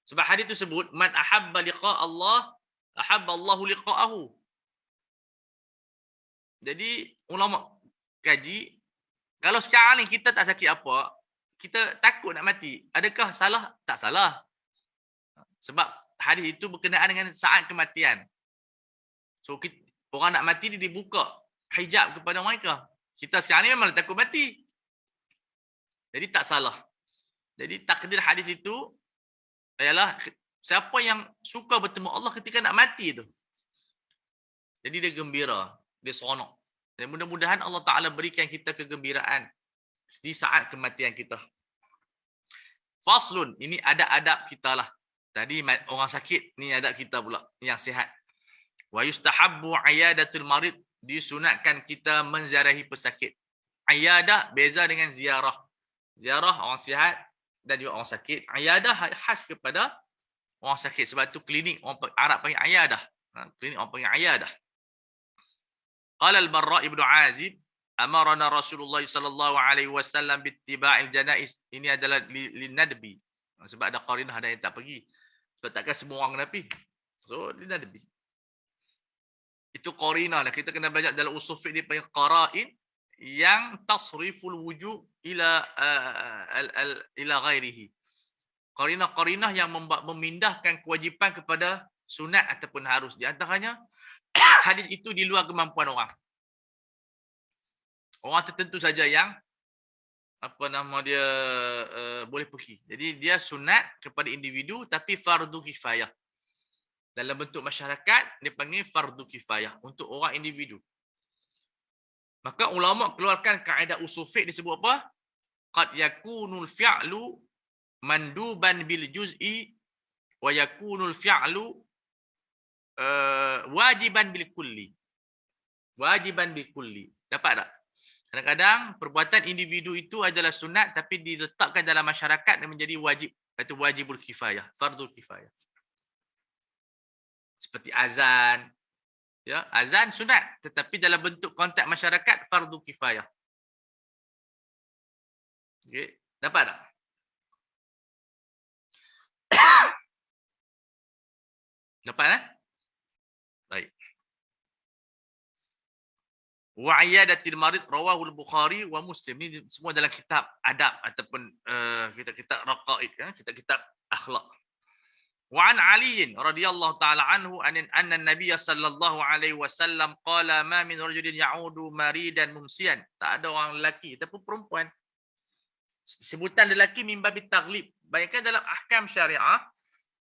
Sebab hadis itu sebut man ahabba liqa' Allah, ahabba Allahu liqa'ahu. Jadi ulama kaji kalau sekarang ni kita tak sakit apa, kita takut nak mati. Adakah salah? Tak salah. Sebab hadis itu berkenaan dengan saat kematian. So orang nak mati dia dibuka hijab kepada mereka. Kita sekarang ni memang takut mati. Jadi tak salah. Jadi takdir hadis itu ialah siapa yang suka bertemu Allah ketika nak mati tu. Jadi dia gembira, dia seronok. Dan mudah-mudahan Allah Ta'ala berikan kita kegembiraan di saat kematian kita. Faslun, ini adab-adab kita lah. Tadi orang sakit, ni adab kita pula yang sihat. Wa yustahabbu ayadatul marid, disunatkan kita menziarahi pesakit. Ayadah beza dengan ziarah. Ziarah orang sihat dan juga orang sakit. Ayadah khas kepada orang sakit. Sebab tu klinik orang Arab panggil ayadah. Klinik orang panggil ayadah. Qala al-Barra' ibn Azib, amarana Rasulullah sallallahu alaihi wasallam bittiba'il janaiz. Ini adalah linadbi. Sebab ada qarinah ada yang tak pergi. Sebab takkan semua orang kena pergi. So, linadbi. Itu qarinah lah. Kita kena belajar dalam usul fiqh dia panggil qara'in yang tasriful wujub ila ghairihi. Qarinah-qarinah yang memindahkan kewajipan kepada sunat ataupun harus. Di antaranya hadis itu di luar kemampuan orang. Orang tertentu saja yang boleh pergi. Jadi dia sunat kepada individu tapi fardu kifayah. Dalam bentuk masyarakat dia panggil fardu kifayah untuk orang individu. Maka ulama keluarkan kaedah usul fiqh disebut apa? Qad yakunul fi'lu manduban bil juz'i wa yakunul fi'lu wajiban bil kulli. Wajiban bil kulli. Dapat tak? Kadang-kadang perbuatan individu itu adalah sunat tapi diletakkan dalam masyarakat dan menjadi wajib. Itu wajibul kifayah, fardul kifayah. Seperti azan. Ya, azan sunat tetapi dalam bentuk konteks masyarakat fardu kifayah. Okey, dapat tak? Dapat eh? Baik. Wa iyadatil marid rawahu al-Bukhari wa Muslim. Ini semua dalam kitab adab ataupun kitab raqaid, kitab akhlak. Wa an Ali radhiyallahu taala anhu anna an-nabiy sallallahu alaihi wasallam qala ma min rajulin ya'udu maridan mumsian. Tak ada orang lelaki ataupun perempuan. Sebutan lelaki min babi taghlib. Bayangkan dalam ahkam syariah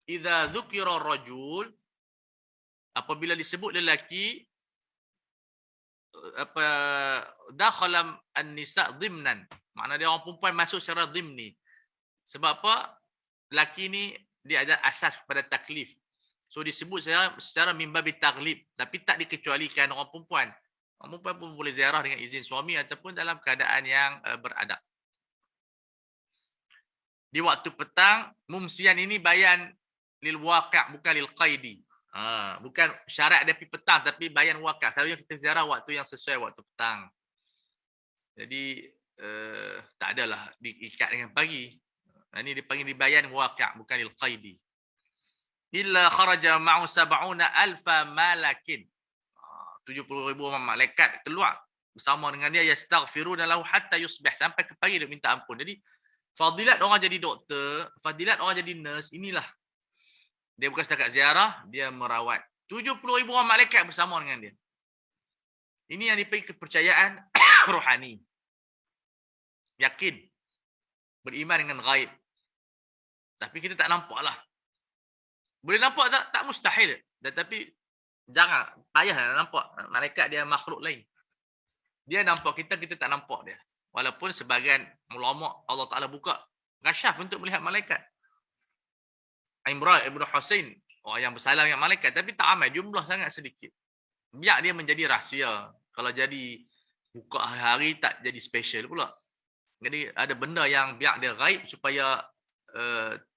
idza dzukira rajul Apabila disebut lelaki apa dakhala an-nisa dhimnan, makna dia orang perempuan masuk secara dhimni. Sebab apa? Lelaki ni dia ada asas kepada taklif. So disebut secara mimbabi taglib, tapi tak dikecualikan orang perempuan. Orang perempuan pun boleh ziarah dengan izin suami ataupun dalam keadaan yang beradab. Di waktu petang, mumsian ini bayan lil waqi' bukan lil qaidi. Bukan syarat dia pergi petang tapi bayan waqi'. Selalunya kita ziarah waktu yang sesuai waktu petang. Jadi tak adalah diikat dengan pagi. Ini dipanggil dibayan waqi' bukan lil qaidi. Illa kharaja ma'u 70,000 malakin. 70,000 malaikat keluar bersama dengan dia yastaghfiruna lahu hatta yusbih, sampai ke pagi dia minta ampun. Jadi fadilat orang jadi doktor, fadilat orang jadi nurse inilah. Dia bukan setakat ziarah, dia merawat 70,000 orang malaikat bersama dengan dia. Ini yang dipanggil kepercayaan rohani. Yakin. Beriman dengan ghaib. Tapi kita tak nampak lah. Boleh nampak tak? Tak mustahil. Tetapi jangan, payah nak nampak. Malaikat dia makhluk lain. Dia nampak kita, kita tak nampak dia. Walaupun sebagian ulama Allah Ta'ala buka kasyaf untuk melihat malaikat. Imran ibn Husain, orang yang bersalam dengan malaikat. Tapi tak ramai, jumlah sangat sedikit. Biar dia menjadi rahsia. Kalau jadi buka hari-hari tak jadi special pula. Jadi ada benda yang biar dia gaib supaya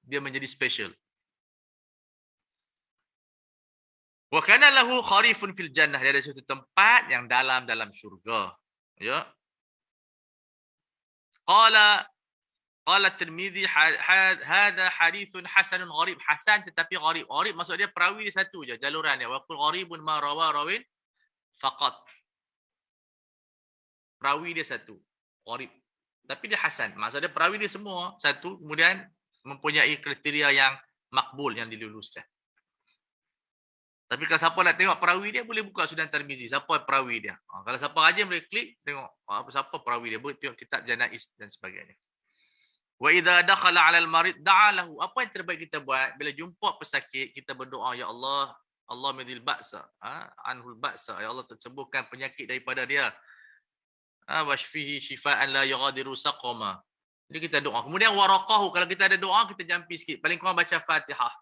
dia menjadi special. Wa kana lahu kharifun fil jannah, dia ada satu tempat yang dalam syurga. Ya. Qala Tirmizi hadha hadithun hasanun gharib. Hasan tetapi gharib. Gharib maksud dia perawi dia satu je jaluran dia. Wa qul gharibun ma rawa rawin faqat. Perawi dia satu. Gharib. Tapi dia hasan. Maksud dia perawi dia semua satu, kemudian mempunyai kriteria yang makbul, yang diluluskan. Tapi kalau siapa nak tengok perawi dia, boleh buka Sunan Tirmizi. Siapa perawi dia? Kalau siapa rajin boleh klik, tengok siapa perawi dia. Boleh tengok kitab Janaiz dan sebagainya. Wa idza dakhala 'ala al-marid da'a lahu. Apa yang terbaik kita buat? Bila jumpa pesakit, kita berdoa, Ya Allah, Allah midil ba'sa, anhul ba'sa. Ya Allah, sembuhkan penyakit daripada dia. Washfihi shifaan la yughadiru saqama. Jadi kita doa. Kemudian waraqahu, kalau kita ada doa, kita jampi sikit. Paling kurang baca Fatihah.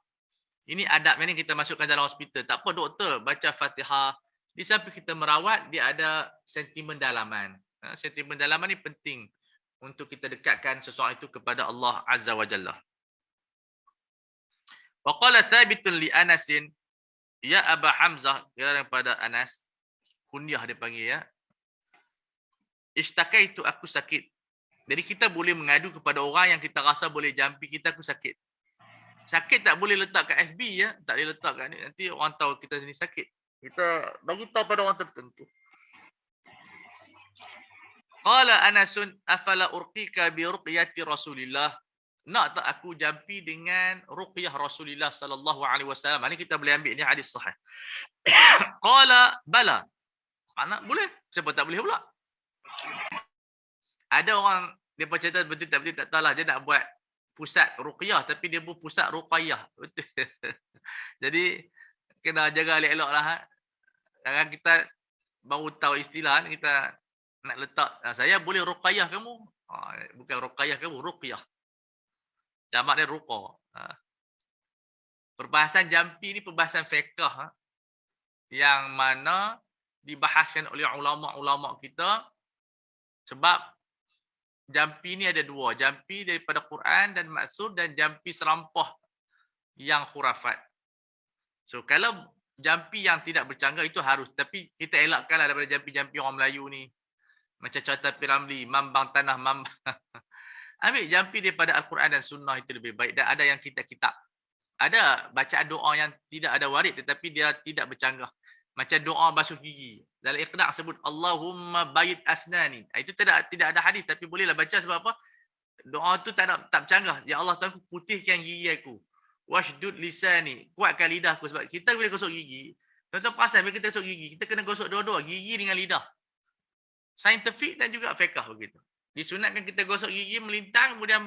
Ini adab yang kita masukkan dalam hospital. Tak apa doktor, baca Fatihah. Di samping kita merawat, dia ada sentimen dalaman. Sentimen dalaman ni penting untuk kita dekatkan sesuatu itu kepada Allah Azza wa Jalla. Wa qala Thabitun li Anasin, ya Aba Hamzah, daripada Anas, kunyah dia panggil ya. Ishtakaitu, aku sakit. Jadi kita boleh mengadu kepada orang yang kita rasa boleh jampi kita, aku sakit. Sakit tak boleh letak kat FB ya, tak boleh letak kat ni. Nanti orang tahu kita ni sakit. Kita bagi tahu pada orang tertentu. Qala Anasun afala urqika bi ruqyati Rasulillah. Nak tak aku jampi dengan ruqyah Rasulullah sallallahu alaihi wasallam. Ini kita boleh ambil ni hadis sahih. Qala bala. Anak boleh, siapa tak boleh pula? Ada orang dia cerita betul tak betul tak tahulah, dia nak buat pusat ruqyah tapi dia buat pusat ruqayyah. Betul. Jadi kena jaga elok-elok lah. Kadang kita baru tahu istilah ni, kita nak letak saya boleh ruqayyah kamu. Bukan ruqayyah kamu, ruqyah. Jamak dia ruqa. Perbahasan jampi ni perbahasan fiqh yang mana dibahaskan oleh ulama-ulama kita, sebab jampi ni ada dua, jampi daripada Quran dan maksud, dan jampi serampah yang khurafat. So kalau jampi yang tidak bercanggah itu harus, tapi kita elakkanlah daripada jampi-jampi orang Melayu ni. Macam Carta Piramli, mambang tanah, mambang. Ambil jampi daripada Al-Quran dan Sunnah, itu lebih baik. Dan ada yang kitab-kitab. Ada bacaan doa yang tidak ada warid tetapi dia tidak bercanggah. Macam doa basuh gigi. Dalam Iqna' sebut Allahumma bayit asnani. Itu tidak ada hadis tapi bolehlah baca, sebab apa? Doa tu tak bercanggah. Ya Allah, Tuhan, putihkan gigi aku. Washdud lisani. Kuatkan lidahku. Sebab kita bila gosok gigi, tuan-tuan perasan bila kita gosok gigi, kita kena gosok dua-dua, gigi dengan lidah. Saintifik dan juga fiqh begitu. Disunatkan kita gosok gigi melintang, kemudian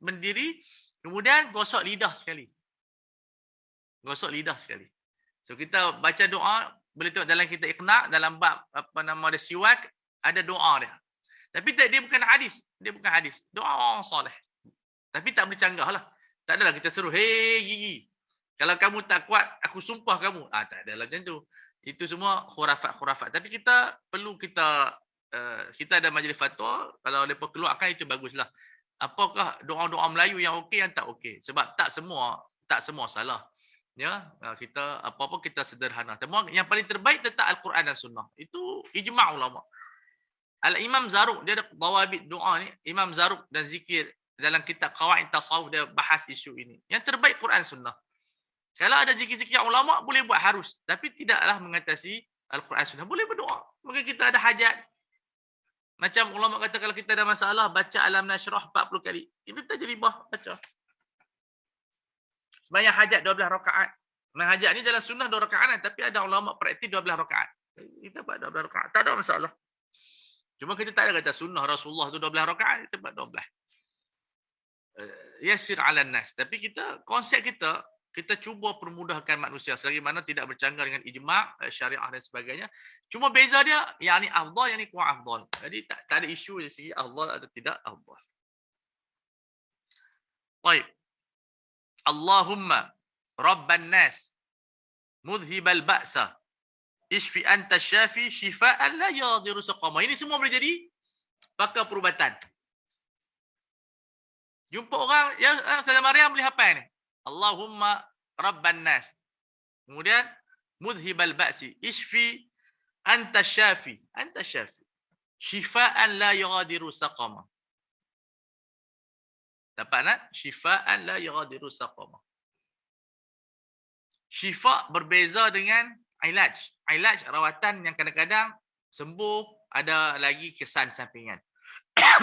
mendiri, kemudian gosok lidah sekali. Gosok lidah sekali. So kita baca doa, boleh tengok dalam kita Iqna', dalam bab apa nama dia siwak, ada doa dia. Tapi dia bukan hadis, dia bukan hadis. Doa orang soleh. Tapi tak boleh canggah lah. Tak adalah kita suruh, hei gigi. Kalau kamu tak kuat, aku sumpah kamu. Tak adalah macam tu. Itu semua khurafat-khurafat. Tapi kita perlu kita ada majlis fatwa, kalau mereka keluarkan itu baguslah. Apakah doa-doa Melayu yang okey, yang tak okey? Sebab tak semua salah. Ya, kita apa-apa kita sederhana. Semua yang paling terbaik tetap Al-Quran dan Sunnah. Itu ijma' ulama. Al-Imam Zaruk dia ada dawabit doa ni, Imam Zaruk dan zikir dalam kitab Qawaid Tasawuf dia bahas isu ini. Yang terbaik Quran Sunnah. Kalau ada zikir-zikir ulama boleh buat harus, tapi tidaklah mengatasi Al-Quran Sunnah. Boleh berdoa. Mungkin kita ada hajat. Macam ulama kata kalau kita ada masalah baca Alam Nashrah 40 kali. Itu kita jadi baca. Sembahyang hajat 12 rakaat. Sembahyang hajat ni dalam sunnah 2 rakaat, tapi ada ulama praktis 12 rakaat. Kita buat 12 rakaat. Tak ada masalah. Cuma kita tak ada kata sunnah Rasulullah tu 12 rakaat, kita buat 12. Yasir 'alan nas. Tapi konsep kita cuba permudahkan manusia selagi mana tidak bercanggah dengan ijma', syariah dan sebagainya. Cuma beza dia, yang ni afdal, yang ni kurang afdal. Jadi tak ada isu dari segi afdal atau tidak afdal. Baik. Allahumma Rabban nas mudhibal ba'sa ishfi anta syafi shifaan la yadhiru saqama. Ini semua boleh jadi pakar perubatan. Jumpa orang yang Sayyidina Maryam boleh hafal ni. Allahumma Rabban nas. Kemudian mudhibal ba'si ishfi anta syafi shifaan la yadhiru saqama. Dapat tak? Shifaan la yaghadiru saqama. Syifa berbeza dengan ilaj. Ilaj rawatan yang kadang-kadang sembuh, ada lagi kesan sampingan.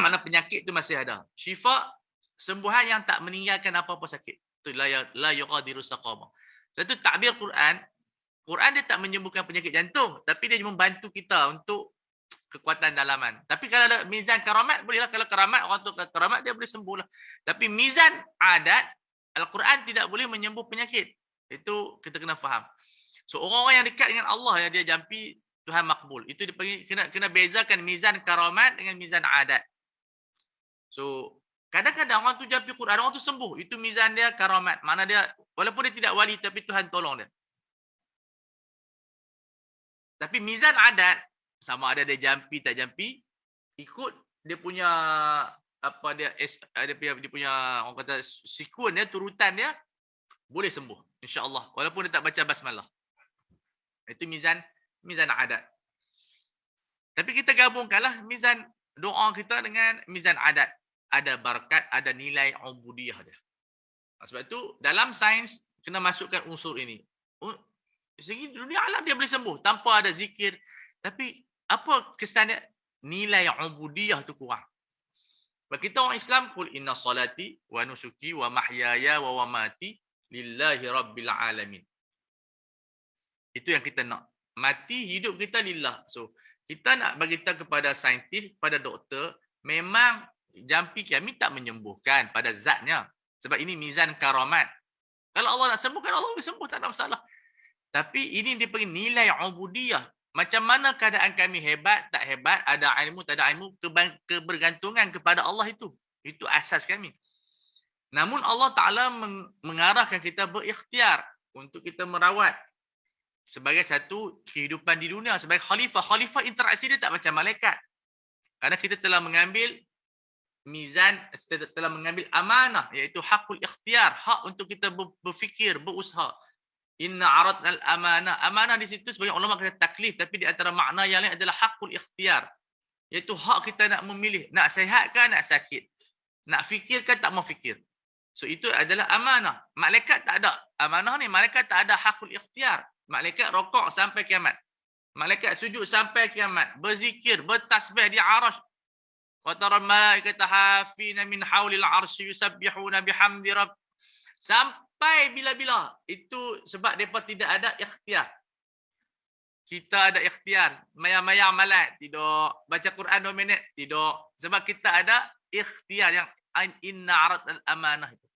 Mana penyakit tu masih ada. Syifa sembuhan yang tak meninggalkan apa-apa sakit. Itu la yaghadiru saqama. Sebab itu takbir Quran dia tak menyembuhkan penyakit jantung, tapi dia membantu kita untuk kekuatan dalaman. Tapi kalau ada mizan karamat, bolehlah. Kalau karamat, orang tu karamat, dia boleh sembuh lah. Tapi mizan adat, Al-Quran tidak boleh menyembuh penyakit. Itu kita kena faham. So, orang-orang yang dekat dengan Allah, yang dia jampi, Tuhan makbul. Itu dipanggil, kena bezakan mizan karamat dengan mizan adat. So, kadang-kadang orang tu jampi Quran, orang tu sembuh. Itu mizan dia karamat. Mana dia, walaupun dia tidak wali, tapi Tuhan tolong dia. Tapi mizan adat, sama ada dia jampi tak jampi, ikut dia punya dia punya orang kata sikun dia, turutan dia, boleh sembuh insya-Allah walaupun dia tak baca basmalah. Itu mizan adat. Tapi kita gabungkanlah mizan doa kita dengan mizan adat. Ada barakat, ada nilai ubudiyah dia. Sebab itu dalam sains kena masukkan unsur ini. Segi dunia alam dia boleh sembuh tanpa ada zikir. Tapi apa kesan dia? Nilai ubudiyah tu kurang. Sebab kita orang Islam, qul inna salati wa nusuki wa mahyaya wa mamati lillahi rabbil alamin. Itu yang kita nak. Mati hidup kita lillah. So, kita nak bagi tahu kepada saintis, kepada doktor, memang jampi kami tak menyembuhkan pada zatnya. Sebab ini mizan karamat. Kalau Allah nak sembuhkan, Allah boleh sembuh, tak ada masalah. Tapi ini dia panggil nilai ubudiyah. Macam mana keadaan kami hebat, tak hebat, ada ilmu, tak ada ilmu, kebergantungan kepada Allah itu. Itu asas kami. Namun Allah Ta'ala mengarahkan kita berikhtiar untuk kita merawat sebagai satu kehidupan di dunia. Sebagai khalifah. Khalifah interaksi dia tak macam malaikat. Kerana kita telah mengambil mizan, kita telah mengambil amanah, iaitu hakul ikhtiar. Hak untuk kita berfikir, berusaha. Inna aradna al-amanah. Amanah di situ sebagai ulama kata taklif, tapi di antara makna yang lain adalah hakul ikhtiar. Iaitu hak kita nak memilih, nak sihat ke nak sakit, nak fikir ke tak mau fikir. So itu adalah amanah. Malaikat tak ada amanah ni, malaikat tak ada hakul ikhtiar. Malaikat rokok sampai kiamat. Malaikat sujud sampai kiamat, berzikir, bertasbih di arasy. Wa taral malaikata hafina min haulil arsy yusabbihuna bihamdi rabb. Sampai bila-bila. Itu sebab mereka tidak ada ikhtiar. Kita ada ikhtiar. Maya-maya malat. Tidak. Baca Quran 2 minit. Tidak. Sebab kita ada ikhtiar yang inna arad al-amanah itu.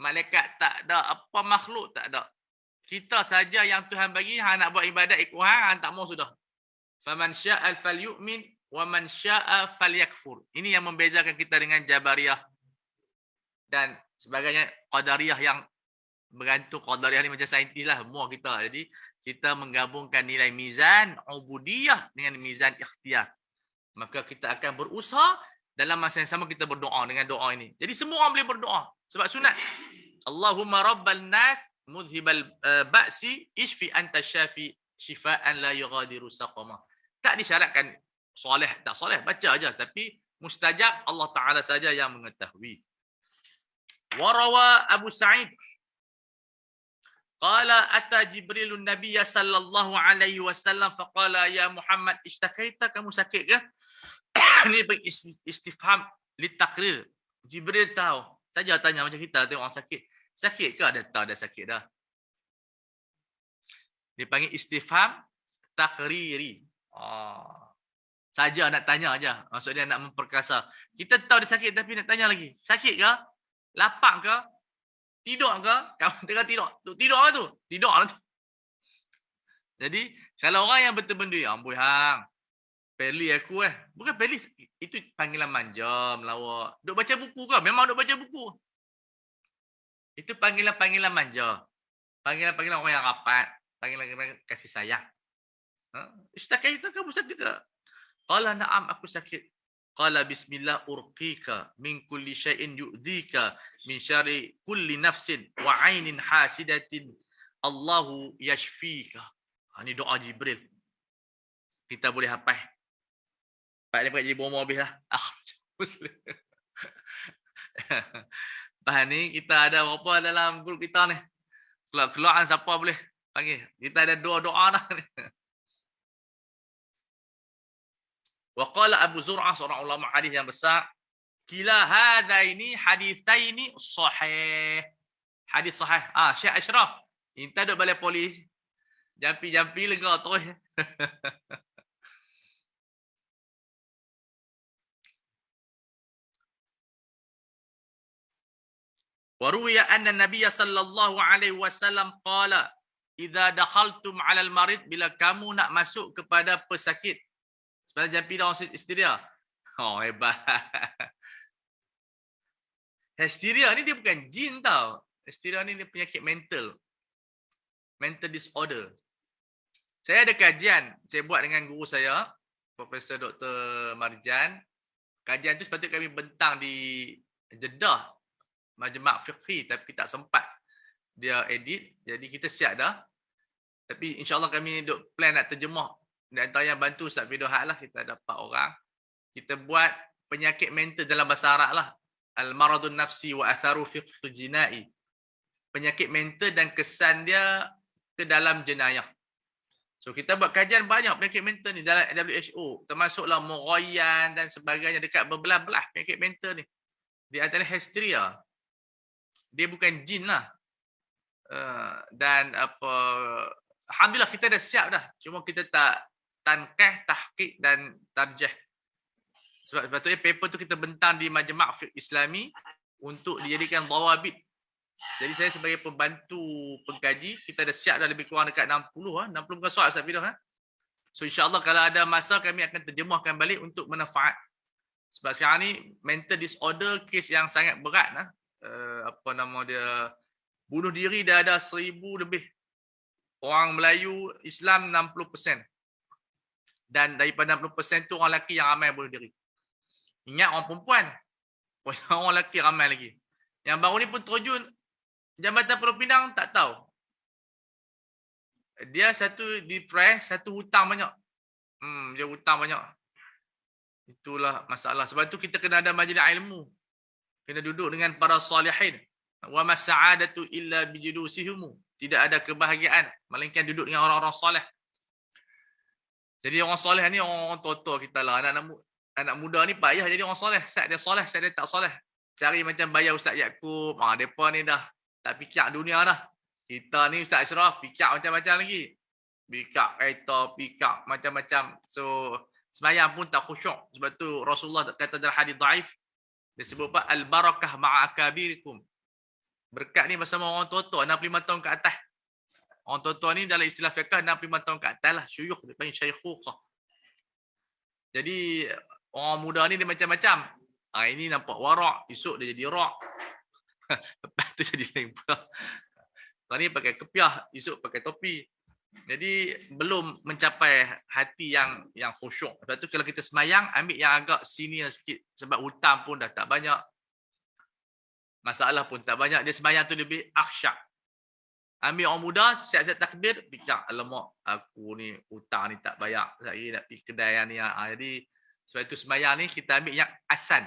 Malaikat tak ada. Apa makhluk tak ada. Kita saja yang Tuhan bagi, hang nak buat ibadat ikut hang tak mau sudah. Faman syaa'a falyu'min wa man syaa'a falyakfur. Ini yang membezakan kita dengan Jabariyah dan sebagainya, Qadariyah yang bergantung. Qadariyah ni macam saintis lah, semua kita. Jadi kita menggabungkan nilai mizan ubudiyah dengan mizan ikhtiyar. Maka kita akan berusaha dalam masa yang sama kita berdoa dengan doa ini. Jadi semua orang boleh berdoa sebab sunat. Allahumma rabbal nas mudhibal ba'si ishfi anta syafi shifaan la yughadiru saqama. Tak disyaratkan soleh tak soleh, baca aja, tapi mustajab Allah Taala saja yang mengetahui. Warawa Abu Sa'id qala ata Jibrilun Nabiyya sallallahu alaihi wasallam faqala ya Muhammad ishtakaita, kamu sakit ke? Ini istifham litakrir. Jibril tahu saja tanya macam kita tengok orang sakit. Sakit ke? Ada tahu dah sakit dah. Dipanggil istifham takriri. Saja nak tanya aja. Maksud dia nak memperkasa. Kita tahu dia sakit tapi nak tanya lagi. Sakit ke? Lapar ke? Tidur ke? Kamu tengah tidur. Tidur apa tu? Tidur lah tu. Jadi kalau orang yang betul benda, amboi hang. Peli aku Bukan peli. Itu panggilan manja, melawak. Duk baca buku ke? Memang duk baca buku. Itu panggilan-panggilan manja. Panggilan-panggilan orang yang rapat. Panggilan-panggilan kasih sayang. Istakai itu kamu sakit ke? Qala na'am, aku sakit. Qala bismillah urqika min kulli syai'in yu'dhika min syarri kulli nafsin wa 'ainin hasidatin Allahu yashfika. Ini doa Jibril. Kita boleh hafal. Pak ni pakai jadi bomo habis lah. Muslim. Lepas ni kita ada berapa dalam grup kita ni. Keluar-keluaran siapa boleh panggil. Kita ada doa-doa dah ni. Wa qala Abu Zur'ah, seorang ulama hadis yang besar, kila hadaini haditsaini sahih. Hadis sahih. Syekh Ashraf. Inta duk balai polis. Jampi-jampi lega terus. Waruya anna Nabiy sallallahu alaihi wasallam qala idza dakhaltum 'ala al-marid, bila kamu nak masuk kepada pesakit. Sebenarnya jampi dah orang histeria. Hebat. Histeria ni dia bukan jin tau. Histeria ni dia penyakit mental. Mental disorder. Saya ada kajian saya buat dengan guru saya, Profesor Dr. Marjan. Kajian tu sepatutnya kami bentang di Jeddah, Majma' Fiqhi, tapi tak sempat dia edit. Jadi kita siap dah. Tapi insya-Allah kami duk plan nak terjemah. Di antara yang bantu Ustaz Fido Haq lah, kita ada 4 orang. Kita buat penyakit mental dalam bahasa Arab lah. Al-maradun nafsi wa atharu fiqh jinai. Penyakit mental dan kesan dia ke dalam jenayah. So kita buat kajian banyak penyakit mental ni dalam WHO. Termasuklah Mughayan dan sebagainya, dekat berbelah-belah penyakit mental ni. Di antara hysteria. Dia bukan jin lah. Dan apa, alhamdulillah kita dah siap dah. Cuma kita tak tankah, tahqiq dan tarjah. Sebab sepatutnya paper tu kita bentang di Majma' Fiqh Islami untuk dijadikan dhawabit. Jadi saya sebagai pembantu pengkaji, kita dah siap dah lebih kurang dekat 60 bukan soal Ustaz Fidah. So insya-Allah kalau ada masa kami akan terjemahkan balik untuk manfaat. Sebab sekarang ni mental disorder kes yang sangat berat lah. Apa nama dia, bunuh diri dah ada 1000 lebih. Orang Melayu, Islam 60%. Dan daripada 60% tu orang lelaki yang ramai bunuh diri. Ingat orang perempuan. Orang lelaki ramai lagi. Yang baru ni pun terjun Jambatan Pulau Pinang, tak tahu. Dia satu depress, satu hutang banyak. Dia hutang banyak. Itulah masalah. Sebab tu kita kena ada majlis ilmu. Kena duduk dengan para salihin. Wa mas'adatu illa bijudusihum. Tidak ada kebahagiaan melainkan duduk dengan orang-orang soleh. Jadi orang soleh ni orang tua-tua kita lah. Anak muda ni payah jadi orang soleh. Saat dia soleh, saat dia tak soleh. Cari macam bayar Ustaz Yaakob. Mereka ni dah tak fikir dunia dah. Kita ni Ustaz Ashraf fikir macam-macam lagi. Fikir kereta, fikir macam-macam. So sembahyang pun tak khusyuk. Sebab tu Rasulullah kata dalam hadis dhaif, dia sebut apa? Al-barakah ma'a akabirikum. Berkat ni bersama orang tua-tua 65 tahun ke atas. Orang tua-tua ni dalam istilah fiqh 65 tahun ke atas lah. Syuyukh, dia panggil syaikhuqah. Jadi orang muda ni dia macam-macam. Ini nampak warak, esok dia jadi rak. Lepas tu jadi lain pula. Tahun ni pakai kepiah, esok pakai topi. Jadi belum mencapai hati yang khusyuk. Lepas tu kalau kita semayang, ambil yang agak senior sikit. Sebab hutang pun dah tak banyak. Masalah pun tak banyak. Dia semayang tu lebih akhsyak. Ambil orang muda, siap-siap takbir, fikir, alamak, aku ni hutang ni tak bayar. Saya nak pergi kedai yang ni. Jadi sebab itu semayang ni kita ambil yang asan.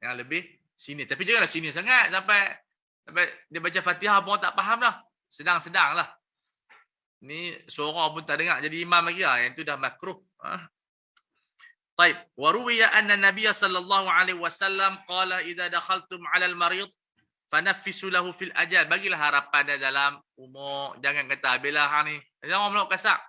Yang lebih senior. Tapi janganlah senior sangat sampai dia baca Fatihah pun tak faham lah. Sedang-sedang lah. Ni suara pun tak dengar jadi imam lagi lah. Yang tu dah makruh. Baik. Wa ruwiya anna Nabiy sallallahu alaihi wasallam qala idza dakhaltum 'ala al-marid fanaffisu lahu fil ajal. Bagilah harapan dia dalam umur. Jangan kata habislah hang ni. Jangan meluk kasar.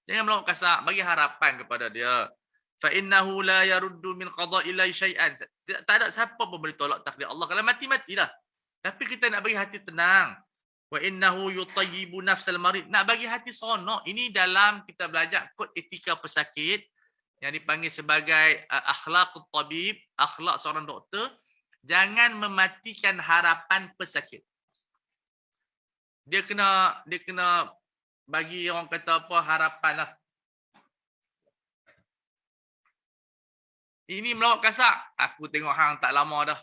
Jangan meluk kasar. Bagi harapan kepada dia. Fa innahu la yaruddu min qada'i syai'an. Tak ada siapa pun boleh tolak takdir Allah. Kalau mati-matilah. Tapi kita nak bagi hati tenang. Wa innahu yutayyibu nafsal marid. Nak bagi hati seronok. Ini dalam kita belajar kod etika pesakit yang dipanggil sebagai akhlaqut tabib, akhlak seorang doktor. Jangan mematikan harapan pesakit. Dia kena bagi orang kata apa harapan lah. Ini melawak kasar. Aku tengok hang tak lama dah.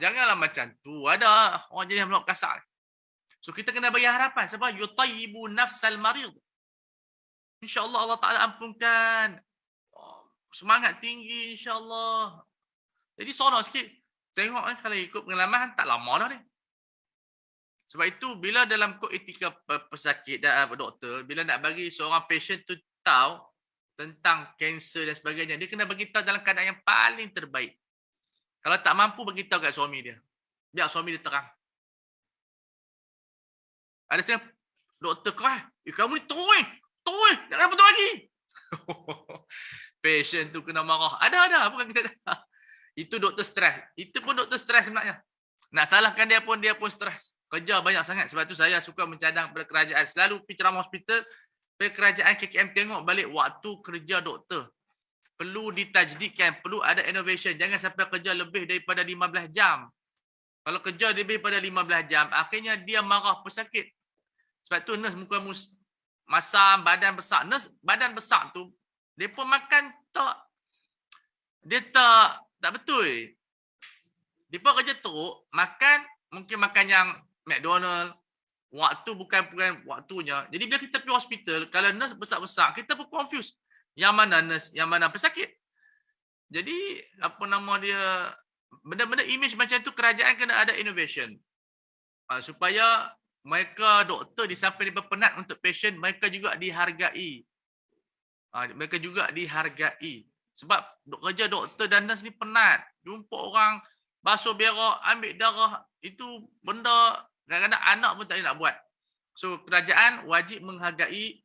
Janganlah macam tu. Ada orang jadi melawak kasar. So kita kena bagi harapan sebab yutayyibu nafsal marid. Insya-Allah Allah Taala ampunkan. Semangat tinggi insya-Allah. Jadi seronok sikit. Tengok kalau ikut pengalaman tak lama dah ni. Sebab itu bila dalam kod etika pesakit dan doktor, bila nak bagi seorang patient tu tahu tentang kanser dan sebagainya, dia kena bagi tahu dalam keadaan yang paling terbaik. Kalau tak mampu bagi tahu kat suami dia. Biar suami dia terang. Ada saya doktor kerah, kamu ni teruk jangan betul lagi. Patient tu kena marah. Ada, bukan kita ada. Itu doktor stres. Itu pun doktor stres sebenarnya. Nak salahkan dia pun stres. Kerja banyak sangat. Sebab tu saya suka mencadang pada kerajaan. Selalu pergi ceramah hospital, pergi kerajaan KKM tengok balik waktu kerja doktor. Perlu ditajdidkan, perlu ada innovation. Jangan sampai kerja lebih daripada 15 jam. Kalau kerja lebih daripada 15 jam, akhirnya dia marah pesakit. Sebab tu nurse muka masam, badan besar. Nurse badan besar tu, dia pun makan tak betul. Dia pun kerja teruk, mungkin makan yang McDonald, waktu bukan waktunya. Jadi bila kita pergi hospital, kalau nurse besar-besar, kita pun confuse. Yang mana nurse, yang mana pesakit. Jadi, benda-benda image macam tu, kerajaan kena ada innovation. Supaya mereka doktor di samping dia penat untuk patient, mereka juga dihargai. Mereka juga dihargai. Sebab kerja doktor dan nurse ni penat. Jumpa orang basuh berak, ambil darah, itu benda kadang-kadang anak pun tak boleh nak buat. So kerajaan wajib menghargai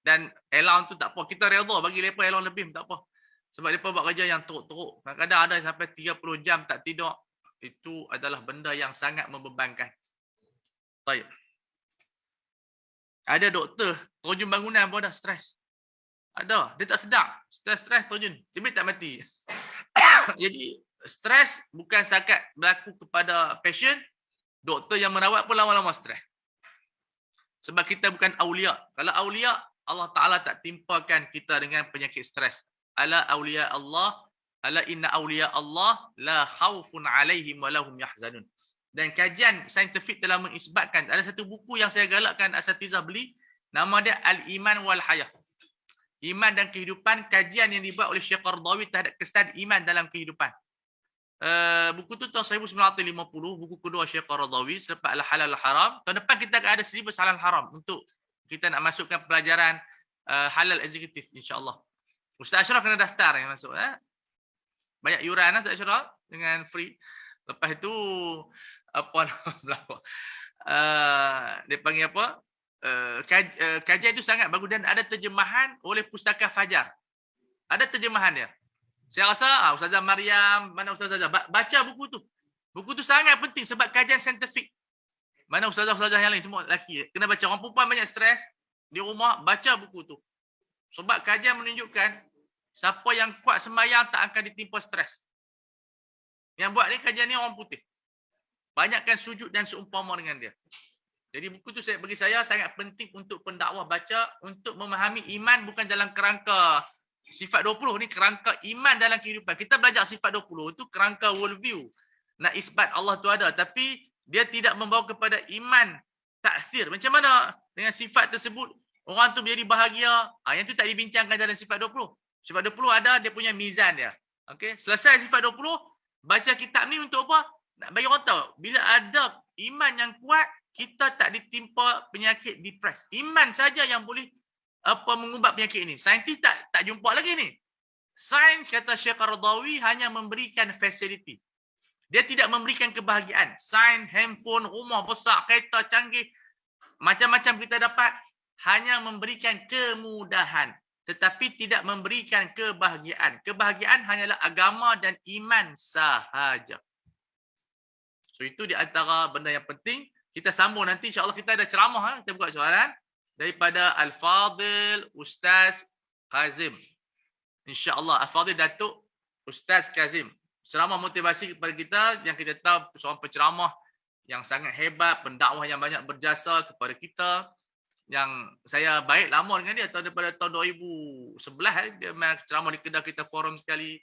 dan allowance tu tak apa. Kita redha bagi mereka allowance lebih tak apa. Sebab mereka buat kerja yang teruk-teruk. Kadang-kadang ada sampai 30 jam tak tidur. Itu adalah benda yang sangat membebankan. Baik. Ada doktor terjun bangunan pun ada stres. Ada. Dia tak sedar. Stres terjun. Cuma tak mati. Jadi stres bukan setakat berlaku kepada patient. Doktor yang merawat pun lama-lama stres. Sebab kita bukan awliya. Kalau awliya, Allah Ta'ala tak timpakan kita dengan penyakit stres. Ala awliya Allah, ala inna awliya Allah, la khawfun alaihim wa lahum yahzanun. Dan kajian saintifik telah mengisbatkan. Ada satu buku yang saya galakkan asatizah beli. Nama dia Al-Iman wal Hayah. Iman dan kehidupan. Kajian yang dibuat oleh Syekh Qaradawi terhadap kesan iman dalam kehidupan. Buku tu tahun 1950. Buku kedua Syekh Qaradawi. Selepas Al-Halal Al-Haram. Tahun depan kita akan ada silibus Halal Haram. Untuk kita nak masukkan pelajaran halal eksekutif. InsyaAllah. Ustaz Ashraf kena daftar yang masuk. Banyak yuran Ustaz Ashraf. Dengan free. Lepas itu dia panggil apa? Kajian itu sangat bagus dan ada terjemahan oleh Pustaka Fajar. Ada terjemahan dia. Saya rasa Ustazah Mariam, mana Ustazah, baca buku tu. Buku tu sangat penting sebab kajian saintifik. Mana ustazah-ustazah yang lain semua lelaki. Kena baca. Orang perempuan banyak stres di rumah, baca buku tu. Sebab kajian menunjukkan siapa yang kuat sembahyang tak akan ditimpa stres. Yang buat ni kajian ni orang putih. Banyakkan sujud dan seumpama dengan dia. Jadi buku tu bagi saya sangat penting untuk pendakwah baca untuk memahami iman bukan dalam kerangka sifat 20 ni, kerangka iman dalam kehidupan. Kita belajar sifat 20 tu kerangka worldview. Nak isbat Allah tu ada, tapi dia tidak membawa kepada iman ta'thir. Macam mana dengan sifat tersebut orang tu menjadi bahagia? Yang tu tak dibincangkan dalam sifat 20. Sifat 20 ada dia punya mizan dia. Okey, selesai sifat 20, baca kitab ni untuk apa? Nak bagi orang tahu bila ada iman yang kuat, kita tak ditimpa penyakit depres. Iman saja yang boleh mengubat penyakit ini. Saintis tak jumpa lagi ni. Sains, kata Syekh Qaradawi, hanya memberikan facility. Dia tidak memberikan kebahagiaan. Sains, handphone, rumah besar, kereta canggih, macam-macam kita dapat, hanya memberikan kemudahan. Tetapi tidak memberikan kebahagiaan. Kebahagiaan hanyalah agama dan iman sahaja. So itu di antara benda yang penting. Kita sambung nanti, insya-Allah kita ada ceramah. Kita buka soalan daripada Al-Fadil Ustaz Kazim. InsyaAllah Al-Fadil Datuk Ustaz Kazim. Ceramah motivasi kepada kita yang kita tahu seorang penceramah yang sangat hebat, pendakwah yang banyak berjasa kepada kita. Yang saya baik lama dengan dia daripada tahun 2011. Dia main ceramah di Kedah kita forum sekali.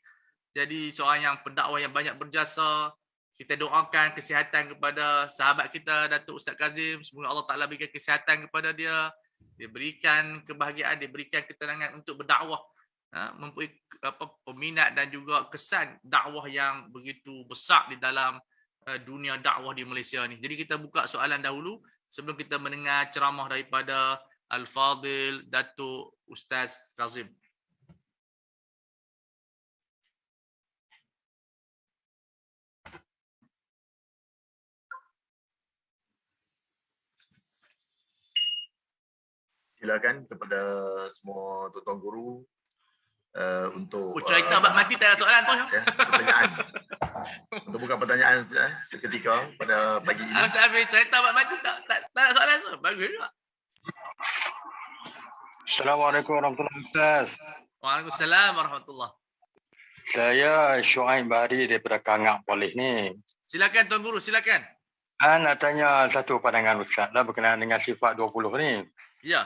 Jadi seorang yang pendakwah yang banyak berjasa. Kita doakan kesihatan kepada sahabat kita Datuk Ustaz Kazim. Semoga Allah Ta'ala berikan kesihatan kepada dia. Dia berikan kebahagiaan, dia berikan ketenangan untuk berdakwah. Mempunyai peminat dan juga kesan dakwah yang begitu besar di dalam dunia dakwah di Malaysia ni. Jadi kita buka soalan dahulu sebelum kita mendengar ceramah daripada Al-Fadil Datuk Ustaz Kazim. Silakan kepada semua tuan-tuan guru untuk cerita Abang Mati tak ada soalan tu. Pertanyaan. Untuk buka pertanyaan seketika pada pagi ini. Ustaz Hafiz, cerita Abang Mati tak ada soalan tu. Bagus juga. Assalamualaikum warahmatullahi wabarakatuh. Waalaikumsalam warahmatullahi. Saya Syuaib Bahari daripada Kangak Polis ni. Silakan Tuan Guru, silakan. Nak tanya satu pandangan Ustaz lah berkenaan dengan sifat 20 ni. Ya.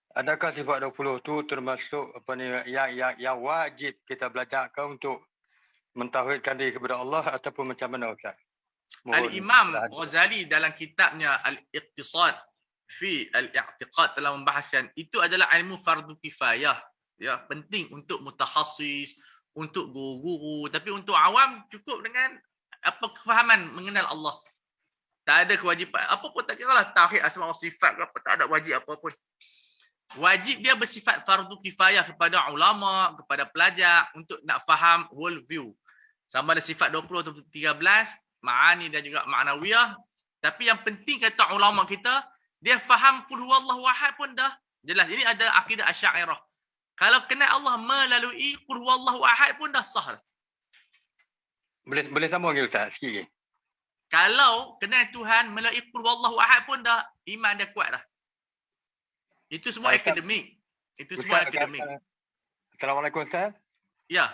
Adakah sifat 20 tu termasuk apa ni yang wajib kita belajar ke untuk mentauhidkan diri kepada Allah ataupun macam mana Ustaz? Al-Imam Ghazali dalam kitabnya Al-Iqtisad fi Al-I'tiqad telah membahaskan itu adalah ilmu fardu kifayah. Ya, penting untuk mutakhassis, untuk guru-guru, tapi untuk awam cukup dengan kefahaman mengenal Allah. Tak ada kewajipan apa pun, tak kiralah tauhid asma wa sifat ke apa, tak ada wajib apa pun. Wajib dia bersifat fardu kifayah kepada ulama, kepada pelajar untuk nak faham world view. Sama ada sifat 20 atau 13, ma'ani dan juga ma'nawiyah. Tapi yang penting kata ulama kita, dia faham qul huwallahu ahad pun dah jelas. Ini adalah akidah Asy'ariyah. Kalau kenal Allah melalui qul huwallahu ahad pun dah sah. Boleh sambung lagi Ustaz sikit lagi. Kalau kenal Tuhan melalui qul huwallahu ahad pun dah iman dia kuat dah. Itu semua akademik. Itu semua akademik. Assalamualaikum Ustaz. Ya.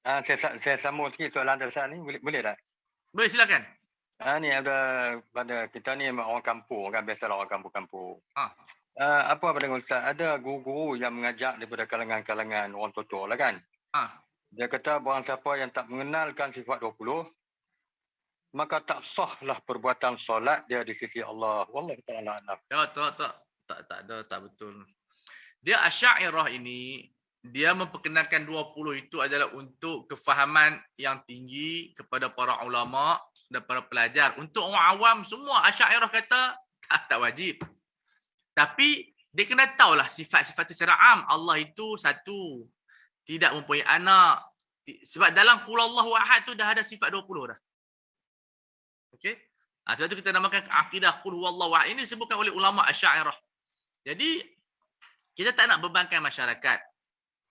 Saya sambung sikit soalan Ustaz ni. Boleh tak? Boleh, silakan. Ni ada pada kita ni orang kampung kan, biasalah orang kampung-kampung. Apa pandangan Ustaz? Ada guru-guru yang mengajak daripada kalangan-kalangan orang tua lah kan? Dia kata barang siapa yang tak mengenalkan sifat 20, maka tak sahlah perbuatan solat dia di sisi Allah. Wallahu ta'ala a'lam. Tak betul. Dia Asy'ariyah ini, dia memperkenalkan 20 itu adalah untuk kefahaman yang tinggi kepada para ulama dan para pelajar. Untuk orang awam semua Asy'ariyah kata tak wajib. Tapi dia kena tahulah sifat-sifat itu secara am. Allah itu satu, tidak mempunyai anak. Sebab dalam qul huwallahu ahad tu dah ada sifat 20 dah. Okey? Sebab tu kita namakan akidah qul huwallahu ahad. Ini disebutkan oleh ulama Asy'ariyah. Jadi kita tak nak bebankan masyarakat.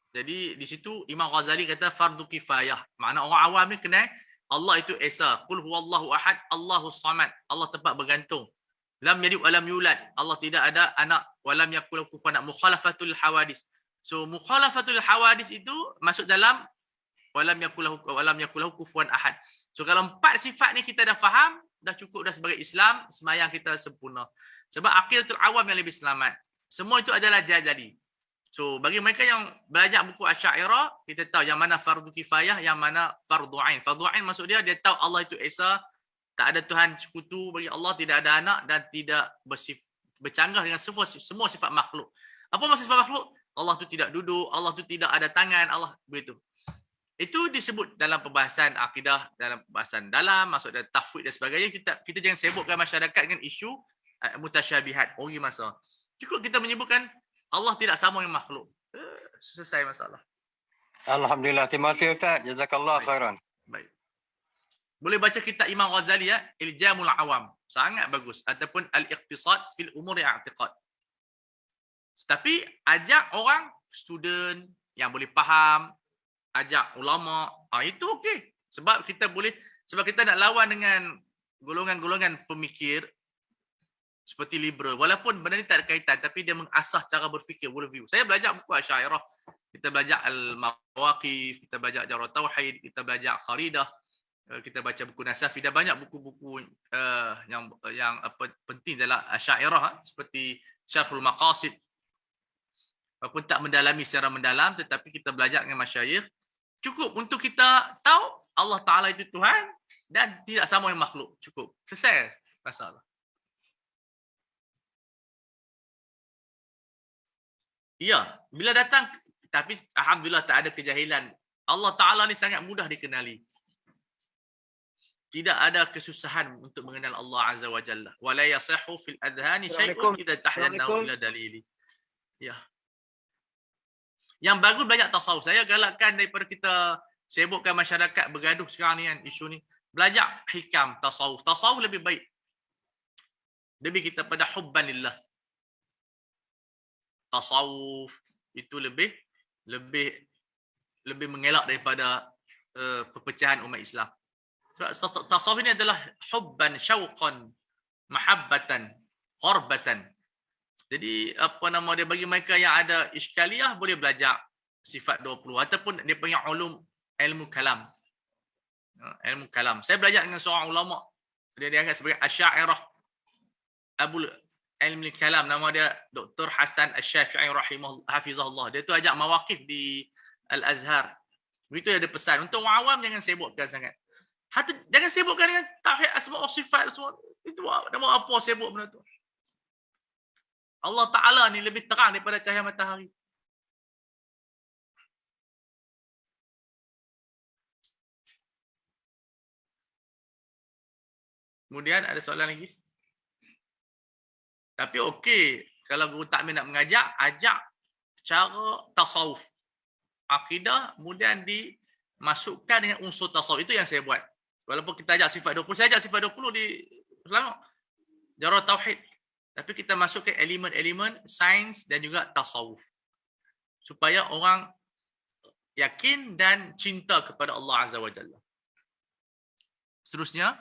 Jadi di situ Imam Ghazali kata fardu kifayah. Makna orang awam ni kenal Allah itu esa. Qul huwallahu ahad, Allahus samad. Allah tempat bergantung. Lam yalid wa lam yulad. Allah tidak ada anak, wa lam yakul lahu kufuwan ahad. Mukhalafatul hawadis. So mukhalafatul hawadis itu masuk dalam wa lam yakul lahu kufuwan ahad. So kalau 4 sifat ni kita dah faham, dah cukup dah sebagai Islam, sembahyang kita sempurna. Sebab aqidatul awam yang lebih selamat. Semua itu adalah jadali. So bagi mereka yang belajar buku Asy'ariyah, kita tahu yang mana fardu kifayah, yang mana fardu ain. Fardu ain maksud dia tahu Allah itu esa, tak ada Tuhan sekutu bagi Allah, tidak ada anak dan tidak bercanggah dengan semua sifat makhluk. Apa maksud sifat makhluk? Allah itu tidak duduk, Allah itu tidak ada tangan, Allah begitu. Itu disebut dalam pembahasan akidah, dalam pembahasan dalam, masuk dalam tahfidz dan sebagainya. Kita jangan sibukkan masyarakat dengan isu mutasyabihat, ori masa. Cukup kita menyebutkan Allah tidak sama dengan makhluk. Selesai masalah. Alhamdulillah. Terima kasih Ustaz. Jazakallah khairan. Baik. Boleh baca kitab Imam Ghazali ya, Iljamul Awam. Sangat bagus. Ataupun Al-Iqtisad fil Umur I'tiqad. Tapi ajak orang, student yang boleh faham, ajak ulama, itu okey. Sebab kita nak lawan dengan golongan-golongan pemikir seperti liberal. Walaupun benda ni tak ada kaitan, tapi dia mengasah cara berfikir, worldview. Saya belajar buku Asy'ariyah, kita belajar Al-Mawaqif, kita belajar Jarh Tauhid, kita belajar Kharidah, kita baca buku Nasafi, dan banyak buku-buku yang penting dalam Asy'ariyah seperti Syarhul Maqasid. Walaupun tak mendalami secara mendalam, tetapi kita belajar dengan masyayikh. Cukup untuk kita tahu Allah Ta'ala itu Tuhan dan tidak sama dengan makhluk. Cukup. Selesai masalah. Ya, bila datang, tapi alhamdulillah tak ada kejahilan. Allah Ta'ala ni sangat mudah dikenali. Tidak ada kesusahan untuk mengenal Allah Azza wa Jalla. Wa la yasihhu fil adhani syai'un idza tahyanahu ila dalili. Ya. Yang bagus banyak tasawuf. Saya galakkan daripada kita sibukkan masyarakat bergaduh sekarang ni kan, isu ni. Belajar hikam, tasawuf. Tasawuf lebih baik. Lebih kita pada hubbanillah. Tasawuf itu lebih mengelak daripada perpecahan umat Islam. Sebab tasawuf ini adalah hubban, syauqan, mahabbatan, qurbatan. Jadi apa nama dia, bagi mereka yang ada iskaliah boleh belajar sifat 20 ataupun dia panggil ilmu kalam. Ilmu kalam. Saya belajar dengan seorang ulama. Dia dianggap sebagai Asy'ariyah. Abul Ilmi Kalam, nama dia Dr. Hasan Asy-Syafi'i hafizahullah. Dia tu ajak mawaqif di Al-Azhar. Begitu dia ada pesan untuk orang awam, jangan sibukkan sangat. Jangan sibukkan dengan tauhid asma wa sifat semua. Itu nama apa sibuk benda tu. Allah Ta'ala ni lebih terang daripada cahaya matahari. Kemudian ada soalan lagi? Tapi okey, kalau guru takmir nak mengajar, ajak cara tasawuf. Akidah, kemudian dimasukkan dengan unsur tasawuf. Itu yang saya buat. Walaupun kita ajak sifat 20, saya ajak sifat 20 di Selangor. Jarh Tauhid. Tapi kita masukkan elemen-elemen sains dan juga tasawuf. Supaya orang yakin dan cinta kepada Allah Azza wa Jalla. Seterusnya.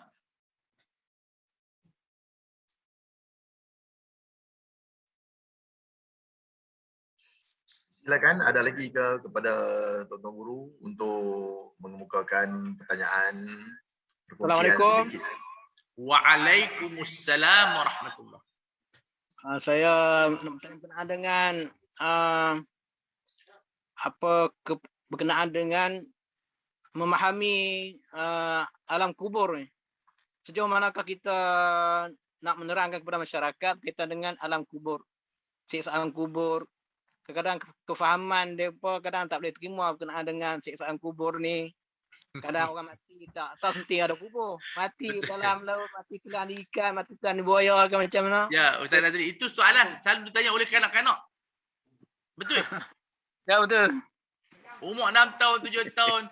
Silakan, ada lagi kepada tuan-tuan guru untuk mengemukakan pertanyaan. Assalamualaikum. Waalaikumsalam warahmatullahi. Saya nak bertanya berkenaan dengan berkenaan dengan memahami alam kubur ni. Sejauh manakah kita nak menerangkan kepada masyarakat berkaitan dengan alam kubur, siksaan kubur. Kadang-kadang kefahaman mereka kadang tak boleh terima berkenaan dengan siksaan kubur ni. Kadang orang mati tak tahu penting ada kubur. Mati dalam laut, mati telan ikan, mati telan buaya ke macam mana. Ya, Ustaz Nazri, itu soalan selalu ditanya oleh kanak-kanak. Betul? Ya, betul. Umur 6 tahun, 7 tahun.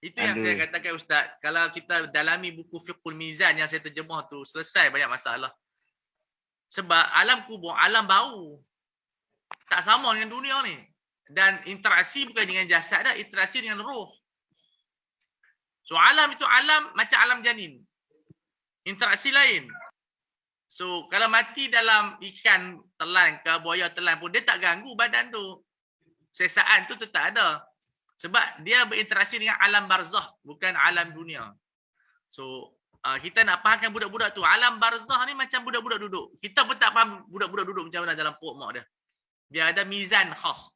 Itu yang saya katakan Ustaz. Kalau kita dalami buku Fiqhul Mizan yang saya terjemah tu, selesai banyak masalah. Sebab alam kubur, alam bau. Tak sama dengan dunia ni. Dan interaksi bukan dengan jasad dah, interaksi dengan roh. So alam itu alam macam alam janin. Interaksi lain. So kalau mati dalam ikan telan ke buaya telan pun dia tak ganggu badan tu. Sesaan tu tetap ada. Sebab dia berinteraksi dengan alam barzah, bukan alam dunia. So kita nak fahamkan budak-budak tu, alam barzah ni macam budak-budak duduk. Kita pun tak faham budak-budak duduk macam mana dalam perut mak dia. Dia ada mizan khas.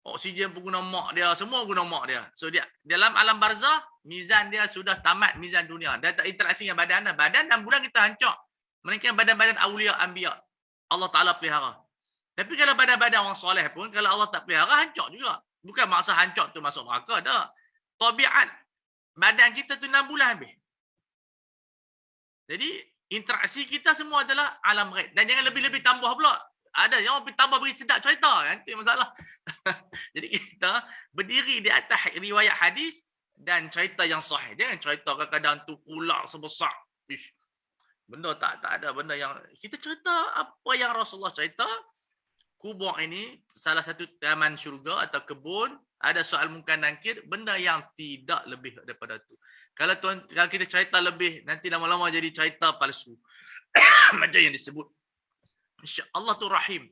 Oksigen pun guna mak dia, semua guna mak dia. So dia dalam alam barzah, mizan dia sudah tamat mizan dunia. Dia tak interaksi dengan badan. Badan 6 bulan kita hancur. Melainkan badan-badan awliya anbiya. Allah Ta'ala pelihara. Tapi kalau badan-badan orang soleh pun, kalau Allah tak pelihara, hancur juga. Bukan maksud hancur tu masuk neraka, dah. Tabiat badan kita tu 6 bulan habis. Jadi, interaksi kita semua adalah alam ghaib. Dan jangan lebih-lebih tambah pula. Ada yang orang tambah beri sedap cerita. Nanti masalah. Jadi, kita berdiri di atas riwayat hadis dan cerita yang sahih. Jangan cerita kadang-kadang tu pula sebesar. Ish. Benda tak ada benda yang kita cerita apa yang Rasulullah cerita. Kubur ini salah satu taman syurga atau kebun, ada soal mungkar nakir, benda yang tidak lebih daripada tu. Kalau kita cerita lebih, nanti lama-lama jadi cerita palsu. Macam yang disebut. Insya-Allah tu rahim.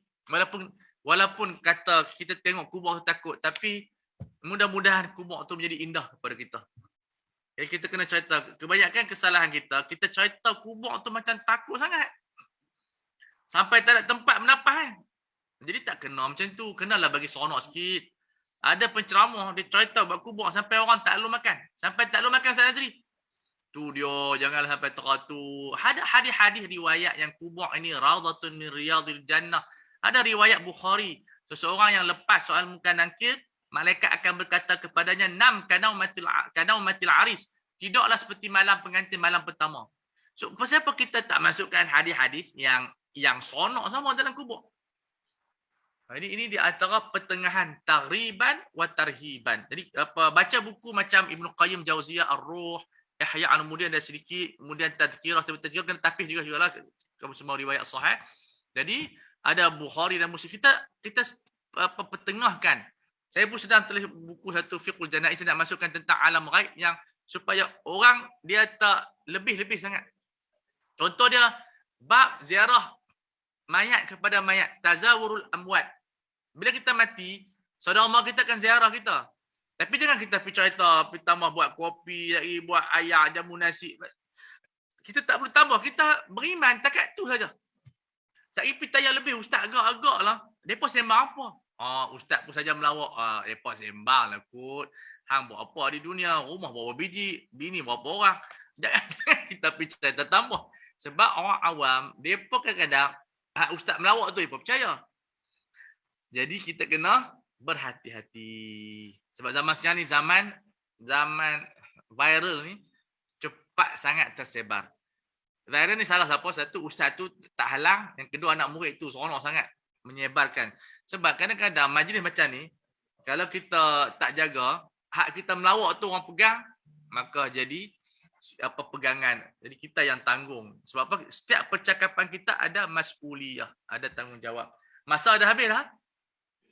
Walaupun kata kita tengok kubur tu takut, tapi mudah-mudahan kubur tu menjadi indah kepada kita. Jadi kita kena cerita. Kebanyakan kesalahan kita cerita kubur tu macam takut sangat. Sampai tak ada tempat menapah. Jadi tak kena macam tu. Kenalah bagi seronok sikit. Ada penceramah, dia cerita buat kubur sampai orang tak lalu makan. Sampai tak lalu makan Ustaz Nazri. Tu dia, janganlah sampai teratur. Ada hadis-hadis riwayat yang kubur ini raudhatun min riyadil jannah. Ada riwayat Bukhari. Seseorang yang lepas soal mungkar nakir, malaikat akan berkata kepadanya, "Nam kanaumatil aris." Tidaklah seperti malam pengantin malam pertama. So, pasal apa kita tak masukkan hadis-hadis yang sonok sama dalam kubur? Jadi ini di antara pertengahan targhiban wa tarhiban. Jadi baca buku macam Ibnu Qayyim Jauziyah Ar-Ruh, Ihya Ulumuddin dan sedikit, kemudian tazkirah kena tapis jugalah kamu semua riwayat sahih. Jadi ada Bukhari dan Muslim. Kita pertengahkan. Saya pun sedang tulis buku satu Fiqhul Janaiz, saya nak masukkan tentang alam ghaib yang supaya orang dia tak lebih-lebih sangat. Contoh dia bab ziarah mayat kepada mayat, tazawurul amwat. Bila kita mati, saudara mara kita akan ziarah kita. Tapi jangan kita pergi cerita, pergi tambah buat kopi lagi, buat air, jamu nasi. Kita tak perlu tambah, kita beriman takat tu saja. Saya pergi tayar lebih, ustaz agak-agak lah. Mereka sembang apa? Ustaz pun saja melawak. Mereka sembang lah kot. Hang buat apa di dunia? Rumah berapa biji? Bini berapa orang? Jangan kita pergi cerita tambah. Sebab orang awam, mereka kadang-kadang ustaz melawak tu, mereka percaya. Jadi kita kena berhati-hati. Sebab zaman sekarang ni zaman viral ni cepat sangat tersebar. Viral ni salah siapa? Satu, ustaz tu tak halang. Yang kedua, anak murid tu seronok sangat menyebarkan. Sebab kadang-kadang majlis macam ni, kalau kita tak jaga, hak kita melawak tu orang pegang, maka jadi pegangan. Jadi kita yang tanggung. Sebab apa? Setiap percakapan kita ada mas'uliyah, ada tanggungjawab. Masa dah habis dah.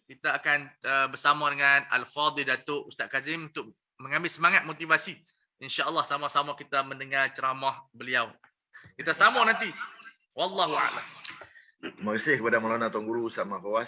Kita akan bersama dengan Al-Fadhil Datuk Ustaz Kazim untuk mengambil semangat motivasi. InsyaAllah sama-sama kita mendengar ceramah beliau. Kita sambung nanti. Wallahu a'lam. Terima kasih kepada Maulana Tuan Guru Ustaz Mat Fawaz